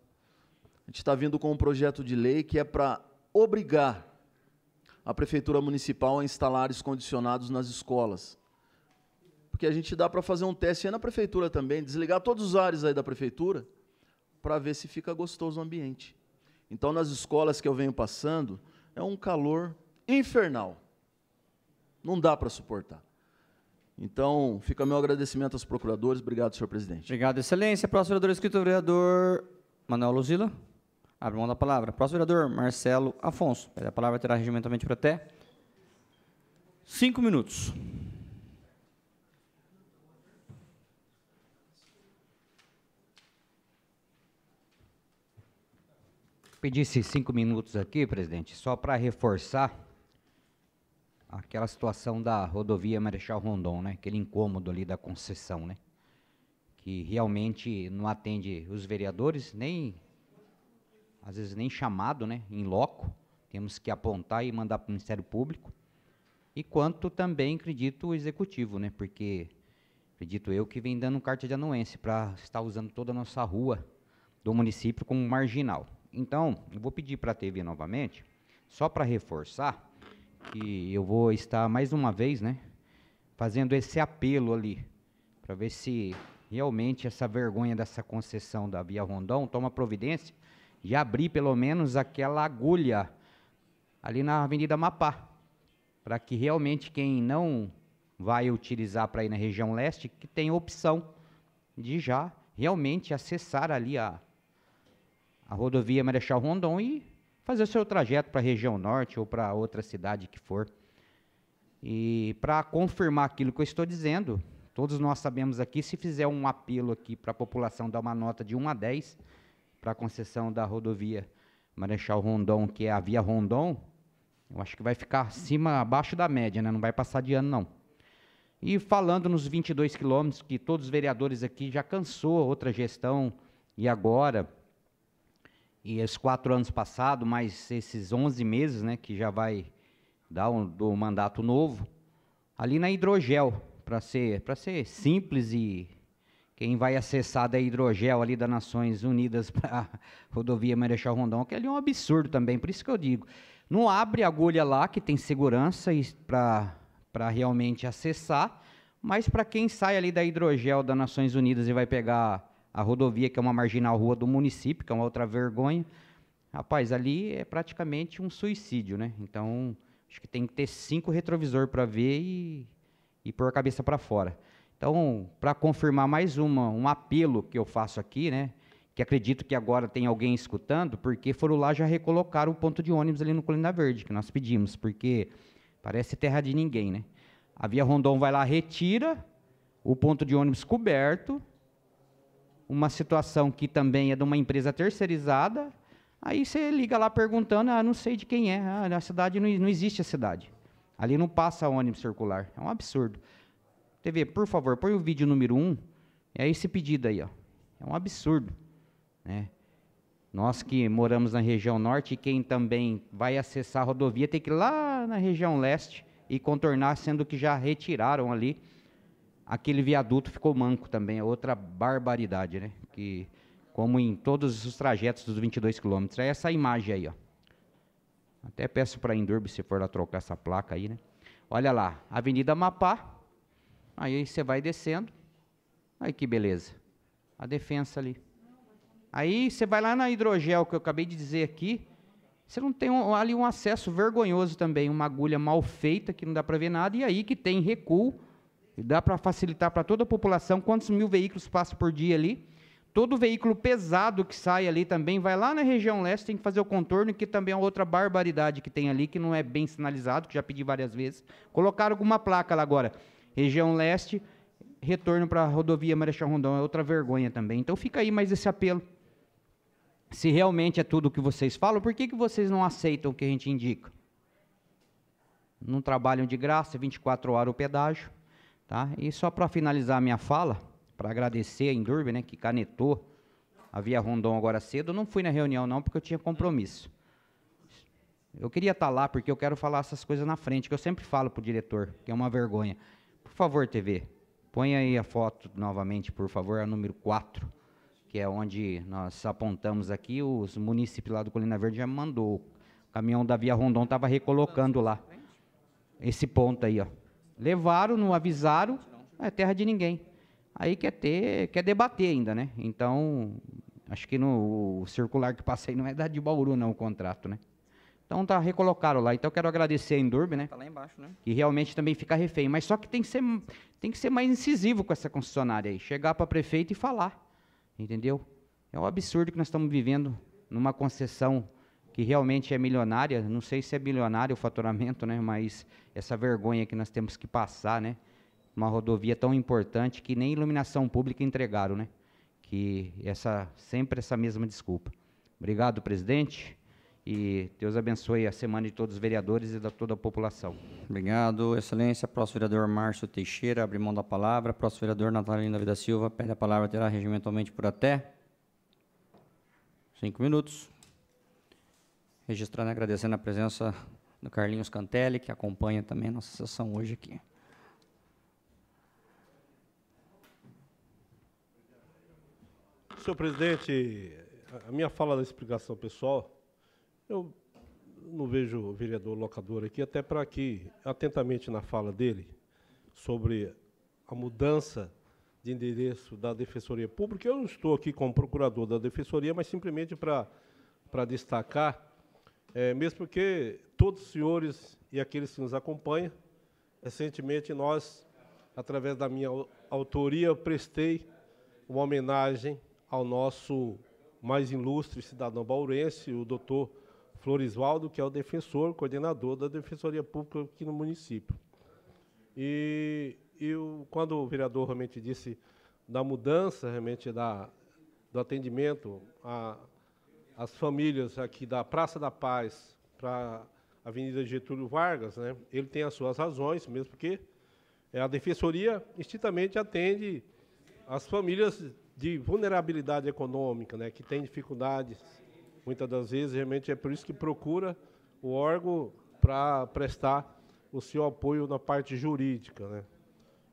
A gente está vindo com um projeto de lei que é para obrigar a Prefeitura Municipal a instalar ares condicionados nas escolas. Porque a gente dá para fazer um teste aí na Prefeitura também, desligar todos os ares aí da Prefeitura, para ver se fica gostoso o ambiente. Então, nas escolas que eu venho passando, é um calor infernal. Não dá para suportar. Então, fica meu agradecimento aos procuradores. Obrigado, senhor presidente. Obrigado, excelência. Próximo vereador inscrito, o vereador Manuel Luzila. Abre mão da palavra. Próximo vereador, Marcelo Afonso. A palavra terá regimentalmente por até 5 minutos. Pedisse 5 minutos aqui, presidente, só para reforçar aquela situação da rodovia Marechal Rondon, né? Aquele incômodo ali da concessão, né? Que realmente não atende os vereadores, nem às vezes nem chamado, né? Em loco, temos que apontar e mandar para o Ministério Público. E quanto também, acredito, o Executivo, né? Porque acredito eu que vem dando carta de anuência para estar usando toda a nossa rua do município como marginal. Então, eu vou pedir para a TV novamente, só para reforçar, que eu vou estar mais uma vez, né, fazendo esse apelo ali, para ver se realmente essa vergonha dessa concessão da Via Rondon toma providência e abrir pelo menos aquela agulha ali na Avenida Amapá, para que realmente quem não vai utilizar para ir na região leste, que tenha opção de já realmente acessar ali a rodovia Marechal Rondon e fazer o seu trajeto para a região norte ou para outra cidade que for. E para confirmar aquilo que eu estou dizendo, todos nós sabemos aqui, se fizer um apelo aqui para a população dar uma nota de 1 a 10 para a concessão da rodovia Marechal Rondon, que é a Via Rondon, eu acho que vai ficar abaixo da média, né? Não vai passar de ano, não. E falando nos 22 quilômetros, que todos os vereadores aqui já cansou outra gestão, e agora, e os 4 anos passados, mais esses 11 meses, né, que já vai dar do mandato novo, ali na Hidrogel, para ser simples, e quem vai acessar da Hidrogel ali das Nações Unidas para a rodovia Marechal Rondon, que ali é um absurdo também, por isso que eu digo, não abre agulha lá, que tem segurança para realmente acessar, mas para quem sai ali da Hidrogel das Nações Unidas e vai pegar a rodovia, que é uma marginal rua do município, que é uma outra vergonha, rapaz, ali é praticamente um suicídio, né? Então, acho que tem que ter 5 retrovisores para ver e pôr a cabeça para fora. Então, para confirmar mais um apelo que eu faço aqui, né, que acredito que agora tem alguém escutando, porque foram lá já recolocar o ponto de ônibus ali no Colina Verde, que nós pedimos, porque parece terra de ninguém, né? A Via Rondon vai lá, retira o ponto de ônibus coberto, uma situação que também é de uma empresa terceirizada, aí você liga lá perguntando, não sei de quem é, na cidade não existe a cidade. Ali não passa ônibus circular, é um absurdo. TV, por favor, põe o vídeo número 1, é esse pedido aí, ó. É um absurdo, né? Nós que moramos na região norte, e quem também vai acessar a rodovia tem que ir lá na região leste e contornar, sendo que já retiraram ali, aquele viaduto ficou manco também, é outra barbaridade, né? Que, como em todos os trajetos dos 22 quilômetros, é essa imagem aí, ó. Até peço para a Indurb, se for lá trocar essa placa aí, né? Olha lá, Avenida Amapá, aí você vai descendo, aí que beleza, a Defensa ali. Aí você vai lá na Hidrogel, que eu acabei de dizer aqui, você não tem ali um acesso vergonhoso também, uma agulha mal feita, que não dá para ver nada, e aí que tem recuo, e dá para facilitar para toda a população, quantos mil veículos passam por dia ali, todo veículo pesado que sai ali também, vai lá na região leste, tem que fazer o contorno, que também é outra barbaridade que tem ali, que não é bem sinalizado, que já pedi várias vezes. Colocaram alguma placa lá agora, região leste, retorno para a rodovia Marechal Rondon, é outra vergonha também. Então fica aí mais esse apelo. Se realmente é tudo o que vocês falam, por que vocês não aceitam o que a gente indica? Não trabalham de graça, 24 horas o pedágio. Tá? E só para finalizar a minha fala, para agradecer a Indurb, né, que canetou a Via Rondon agora cedo, eu não fui na reunião não, porque eu tinha compromisso. Eu queria estar lá, porque eu quero falar essas coisas na frente, que eu sempre falo para o diretor, que é uma vergonha. Por favor, TV, põe aí a foto novamente, por favor, a número 4, que é onde nós apontamos aqui, os munícipes lá do Colina Verde já mandou. O caminhão da Via Rondon estava recolocando lá. Esse ponto aí, ó. Levaram, não avisaram, é terra de ninguém. Aí quer debater ainda, né? Então, acho que o circular que passa aí não é da de Bauru, não, o contrato, né? Então, recolocaram lá. Então, eu quero agradecer a Indurb, né? Tá lá embaixo, né? Que realmente também fica refém. Mas só que tem que ser mais incisivo com essa concessionária aí. Chegar para prefeito e falar, entendeu? É um absurdo que nós estamos vivendo numa concessão que realmente é milionária. Não sei se é bilionário o faturamento, né? Mas essa vergonha que nós temos que passar, né? Uma rodovia tão importante que nem iluminação pública entregaram, né? Que sempre essa mesma desculpa. Obrigado, presidente, e Deus abençoe a semana de todos os vereadores e de toda a população. Obrigado, excelência. Próximo vereador Márcio Teixeira, abre mão da palavra. Próximo vereador Natalina Vida Silva, pede a palavra, terá regimentalmente por até 5 minutos. Registrando e agradecendo a presença do Carlinhos Cantelli, que acompanha também a nossa sessão hoje aqui. Senhor presidente, a minha fala da explicação pessoal, eu não vejo o vereador locador aqui, até para que, atentamente na fala dele, sobre a mudança de endereço da Defensoria Pública, eu não estou aqui como procurador da Defensoria, mas simplesmente para destacar, mesmo porque todos os senhores e aqueles que nos acompanham, recentemente nós, através da minha autoria, eu prestei uma homenagem ao nosso mais ilustre cidadão bauruense, o doutor Florisvaldo, que é o defensor, coordenador da Defensoria Pública aqui no município. E quando o vereador realmente disse da mudança, realmente, do atendimento as famílias aqui da Praça da Paz para a Avenida Getúlio Vargas, né, ele tem as suas razões, mesmo porque a Defensoria estritamente atende as famílias de vulnerabilidade econômica, né, que têm dificuldades, muitas das vezes, realmente é por isso que procura o órgão para prestar o seu apoio na parte jurídica, né.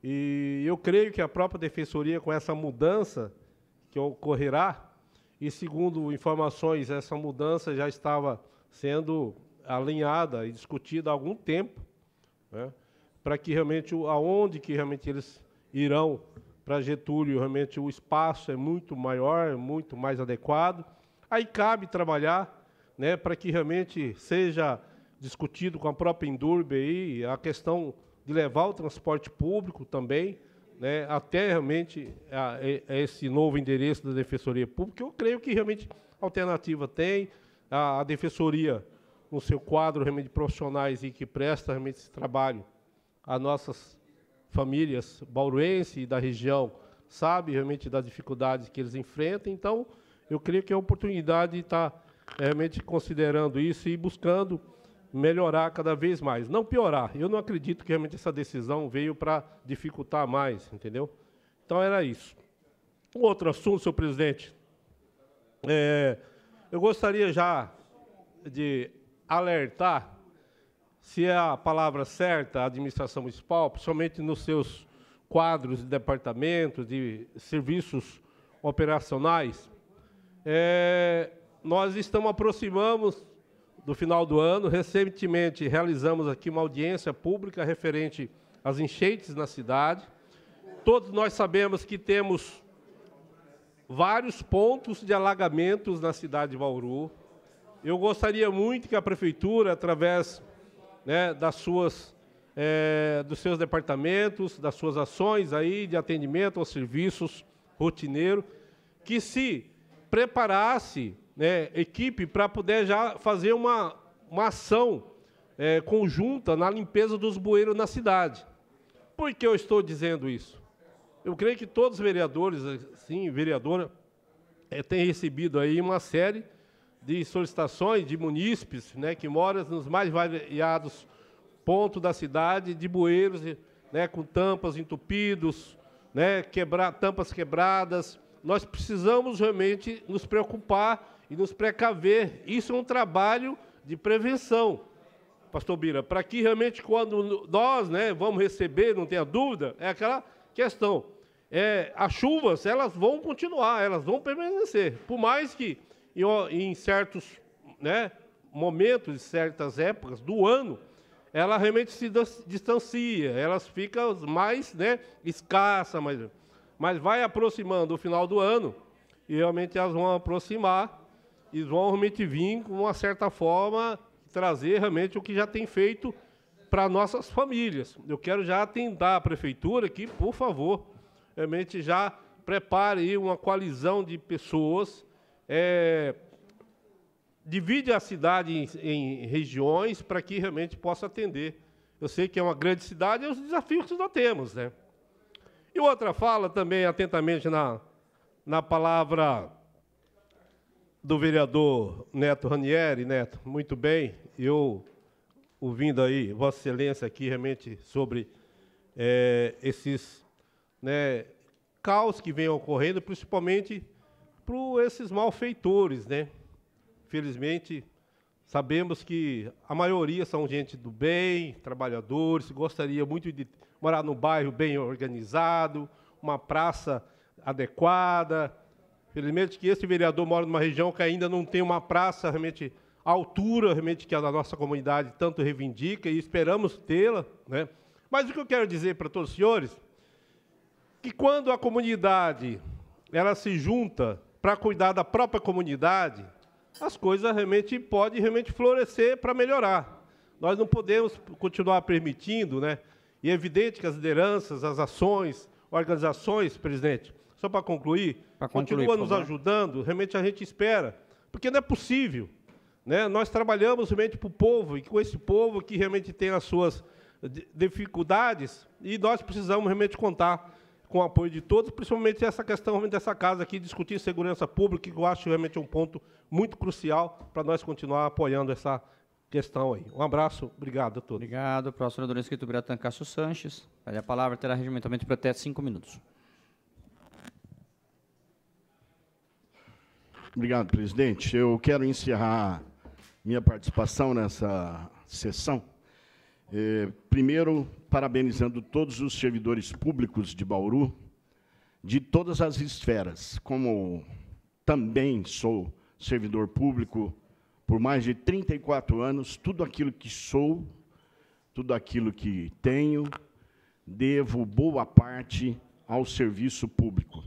E eu creio que a própria Defensoria, com essa mudança que ocorrerá, e segundo informações, essa mudança já estava sendo alinhada e discutida há algum tempo, né, para que realmente, aonde que realmente eles irão para Getúlio, realmente o espaço é muito maior, muito mais adequado. Aí cabe trabalhar, né, para que realmente seja discutido com a própria Indurbe aí a questão de levar o transporte público também, né, até realmente esse novo endereço da Defensoria Pública. Eu creio que realmente alternativa tem, a Defensoria, no seu quadro realmente de profissionais e que presta realmente esse trabalho, as nossas famílias bauruenses e da região sabe realmente das dificuldades que eles enfrentam. Então, eu creio que é a oportunidade de estar realmente considerando isso e buscando melhorar cada vez mais, não piorar. Eu não acredito que realmente essa decisão veio para dificultar mais, entendeu? Então, era isso. Um outro assunto, senhor presidente, eu gostaria já de alertar, se é a palavra certa, a administração municipal, principalmente nos seus quadros de departamentos, de serviços operacionais, nós aproximamos do final do ano. Recentemente realizamos aqui uma audiência pública referente às enchentes na cidade. Todos nós sabemos que temos vários pontos de alagamentos na cidade de Bauru. Eu gostaria muito que a prefeitura, através, né, dos seus departamentos, das suas ações aí de atendimento aos serviços rotineiros, que se preparasse, né, equipe para poder já fazer uma ação conjunta na limpeza dos bueiros na cidade. Por que eu estou dizendo isso? Eu creio que todos os vereadores, sim, vereadora, têm recebido aí uma série de solicitações de munícipes, né, que moram nos mais variados pontos da cidade, de bueiros, né, com tampas entupidos, né, tampas quebradas. Nós precisamos realmente nos preocupar e nos precaver. Isso é um trabalho de prevenção, pastor Bira, para que realmente quando nós, né, vamos receber, não tenha dúvida, é aquela questão. As chuvas, elas vão continuar, elas vão permanecer. Por mais que em certos, né, momentos, em certas épocas do ano, ela realmente se distancia, elas ficam mais, né, escassas, mas vai aproximando o final do ano e realmente elas vão aproximar e vão realmente vir, com uma certa forma, trazer realmente o que já tem feito para nossas famílias. Eu quero já atendar a prefeitura que, por favor, realmente já prepare aí uma coalizão de pessoas, divide a cidade em regiões para que realmente possa atender. Eu sei que é uma grande cidade e os desafios que nós temos, né? E outra fala também, atentamente, na palavra do vereador Neto Ranieri. Neto, muito bem, eu ouvindo aí Vossa Excelência aqui realmente sobre esses, né, caos que vêm ocorrendo, principalmente por esses malfeitores, né? Felizmente, sabemos que a maioria são gente do bem, trabalhadores, gostaria muito de morar num bairro bem organizado, uma praça adequada. Felizmente que esse vereador mora numa região que ainda não tem uma praça realmente à altura, realmente que a nossa comunidade tanto reivindica e esperamos tê-la, né? Mas o que eu quero dizer para todos os senhores, que quando a comunidade ela se junta para cuidar da própria comunidade, as coisas realmente podem florescer para melhorar. Nós não podemos continuar permitindo, né? E é evidente que as lideranças, as ações, organizações, presidente, só para concluir, continua nos ajudando, realmente a gente espera, porque não é possível, né? Nós trabalhamos realmente para o povo, e com esse povo que realmente tem as suas dificuldades, e nós precisamos realmente contar com o apoio de todos, principalmente essa questão dessa casa aqui, discutir segurança pública, que eu acho realmente um ponto muito crucial para nós continuar apoiando essa questão aí. Um abraço, obrigado a todos. Obrigado. Próximo orador inscrito, Biratan Cássio Sanches. A palavra terá regimentamento para até 5 minutos. Obrigado, presidente. Eu quero encerrar minha participação nessa sessão. Primeiro, parabenizando todos os servidores públicos de Bauru, de todas as esferas. Como também sou servidor público por mais de 34 anos, tudo aquilo que sou, tudo aquilo que tenho, devo boa parte ao serviço público.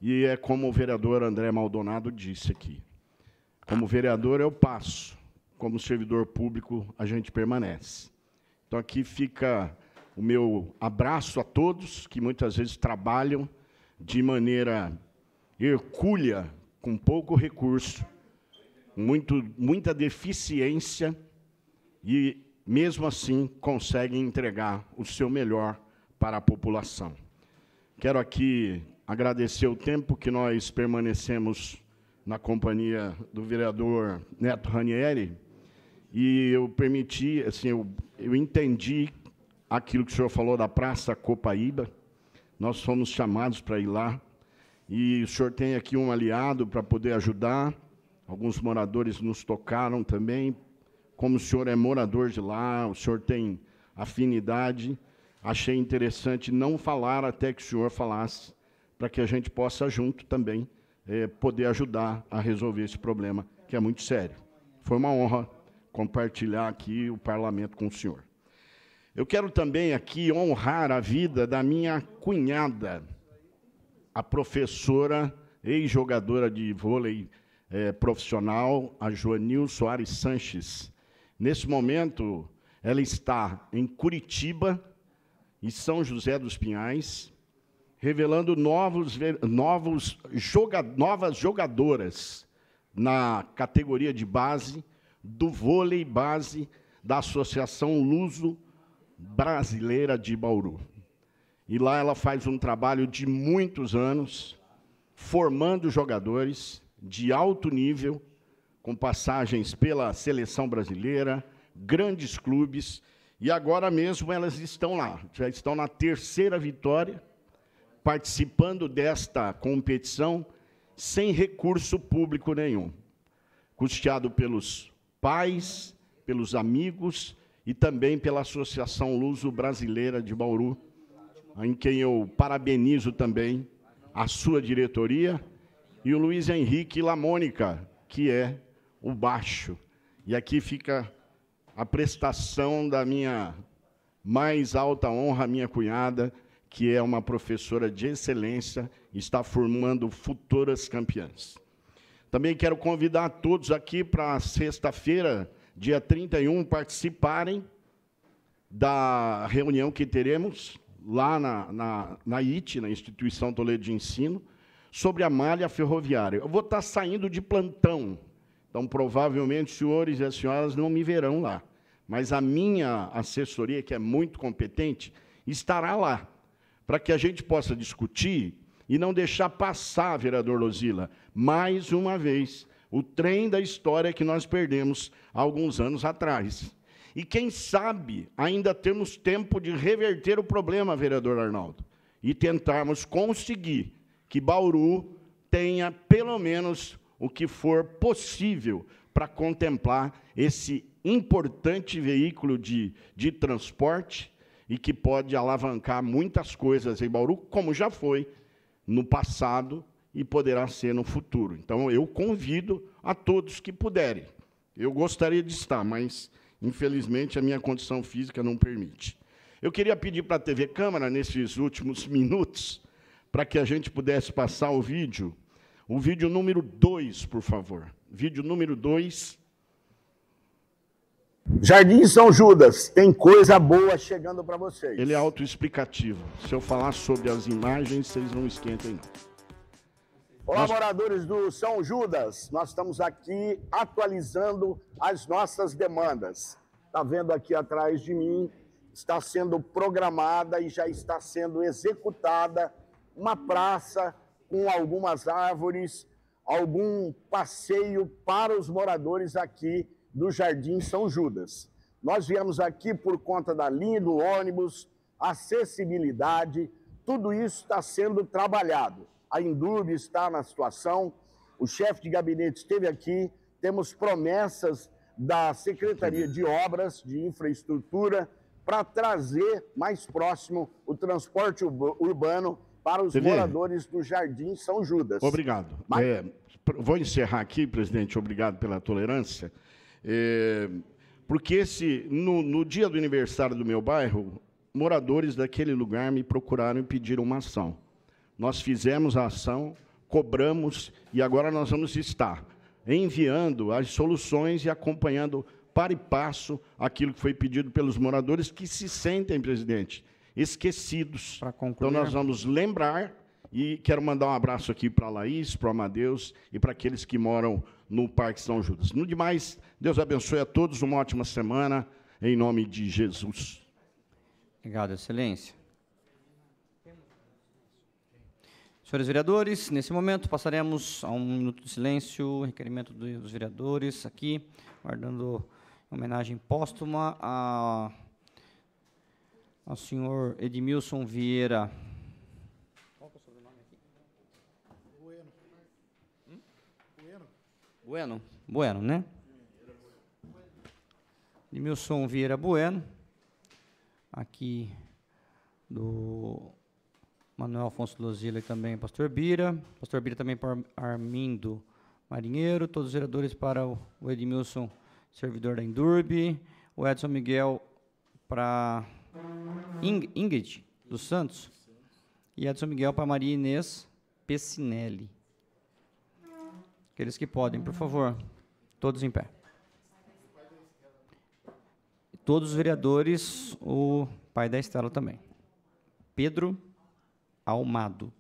E é como o vereador André Maldonado disse aqui. Como vereador eu passo, como servidor público a gente permanece. Então aqui fica o meu abraço a todos que muitas vezes trabalham de maneira hercúlea, com pouco recurso, muita deficiência, e mesmo assim conseguem entregar o seu melhor para a população. Quero aqui agradecer o tempo que nós permanecemos na companhia do vereador Neto Ranieri, e eu permiti, assim, eu entendi aquilo que o senhor falou da Praça Copaíba. Nós fomos chamados para ir lá, e o senhor tem aqui um aliado para poder ajudar. Alguns moradores nos tocaram também. Como o senhor é morador de lá, o senhor tem afinidade, achei interessante não falar até que o senhor falasse, para que a gente possa, junto também, poder ajudar a resolver esse problema, que é muito sério. Foi uma honra compartilhar aqui o parlamento com o senhor. Eu quero também aqui honrar a vida da minha cunhada, a professora, ex-jogadora de vôlei profissional, a Joanil Soares Sanches. Nesse momento, ela está em Curitiba e São José dos Pinhais, revelando novas jogadoras na categoria de base do vôlei base da Associação Luso-Brasileira de Bauru. E lá ela faz um trabalho de muitos anos, formando jogadores de alto nível, com passagens pela seleção brasileira, grandes clubes, e agora mesmo elas estão lá, já estão na 3ª vitória, participando desta competição sem recurso público nenhum, custeado pelos pais, pelos amigos e também pela Associação Luso-Brasileira de Bauru, em quem eu parabenizo também a sua diretoria, e o Luiz Henrique Lamônica, que é o baixo. E aqui fica a prestação da minha mais alta honra, a minha cunhada, que é uma professora de excelência, está formando futuras campeãs. Também quero convidar todos aqui para sexta-feira, dia 31, participarem da reunião que teremos lá na IT, na Instituição Toledo de Ensino, sobre a malha ferroviária. Eu vou estar saindo de plantão, então provavelmente os senhores e as senhoras não me verão lá, mas a minha assessoria, que é muito competente, estará lá, para que a gente possa discutir e não deixar passar, vereador Lozila, mais uma vez, o trem da história que nós perdemos há alguns anos atrás. E, quem sabe, ainda temos tempo de reverter o problema, vereador Arnaldo, e tentarmos conseguir que Bauru tenha, pelo menos, o que for possível para contemplar esse importante veículo de transporte e que pode alavancar muitas coisas em Bauru, como já foi no passado e poderá ser no futuro. Então, eu convido a todos que puderem. Eu gostaria de estar, mas, infelizmente, a minha condição física não permite. Eu queria pedir para a TV Câmara, nesses últimos minutos, para que a gente pudesse passar o vídeo número 2, por favor. Vídeo número 2. Jardim São Judas, tem coisa boa chegando para vocês. Ele é autoexplicativo. Se eu falar sobre as imagens, vocês não esquentem, não. Olá, moradores do São Judas. Nós estamos aqui atualizando as nossas demandas. Está vendo aqui atrás de mim, está sendo programada e já está sendo executada uma praça com algumas árvores, algum passeio para os moradores aqui do Jardim São Judas. Nós viemos aqui por conta da linha do ônibus, acessibilidade, tudo isso está sendo trabalhado. A Indurb está na situação, o chefe de gabinete esteve aqui, temos promessas da Secretaria de Obras, de Infraestrutura, para trazer mais próximo o transporte urbano para os moradores do Jardim São Judas. Obrigado. Vou encerrar aqui, presidente, obrigado pela tolerância, porque no dia do aniversário do meu bairro, moradores daquele lugar me procuraram e pediram uma ação. Nós fizemos a ação, cobramos, e agora nós vamos estar enviando as soluções e acompanhando para e passo aquilo que foi pedido pelos moradores que se sentem, presidente, esquecidos. Então, nós vamos lembrar, e quero mandar um abraço aqui para a Laís, para o Amadeus e para aqueles que moram no Parque São Judas. No demais, Deus abençoe a todos, uma ótima semana, em nome de Jesus. Obrigado, Excelência. Senhores vereadores, nesse momento passaremos a 1 minuto de silêncio, requerimento dos vereadores aqui, guardando homenagem póstuma ao senhor Edmilson Vieira. Qual é o sobrenome aqui? Bueno, né? Edmilson Vieira Bueno, aqui do Manuel Afonso Lozila e também Pastor Bira também para Armindo Marinheiro, todos os vereadores para o Edmilson, servidor da Indurb, o Edson Miguel para Ingrid dos Santos e Edson Miguel para Maria Inês Pessinelli. Aqueles que podem, por favor, todos em pé. Todos os vereadores, o pai da Estela também. Pedro Almagro.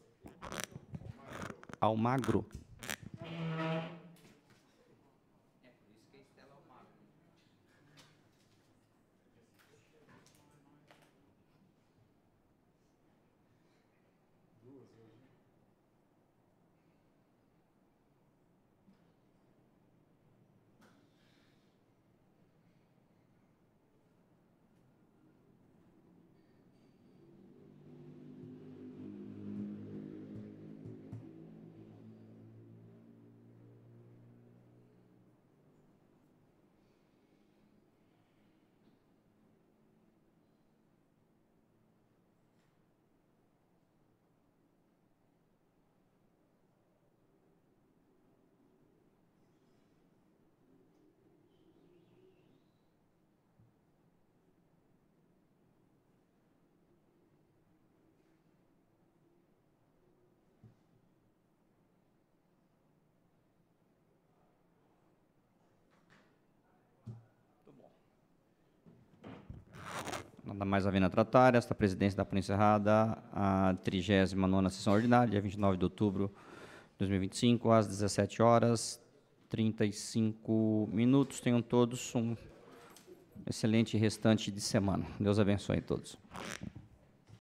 Nada mais havendo a tratar, esta presidência dá por encerrada a 39ª sessão ordinária, dia 29 de outubro de 2025, às 17h35. Tenham todos um excelente restante de semana. Deus abençoe a todos.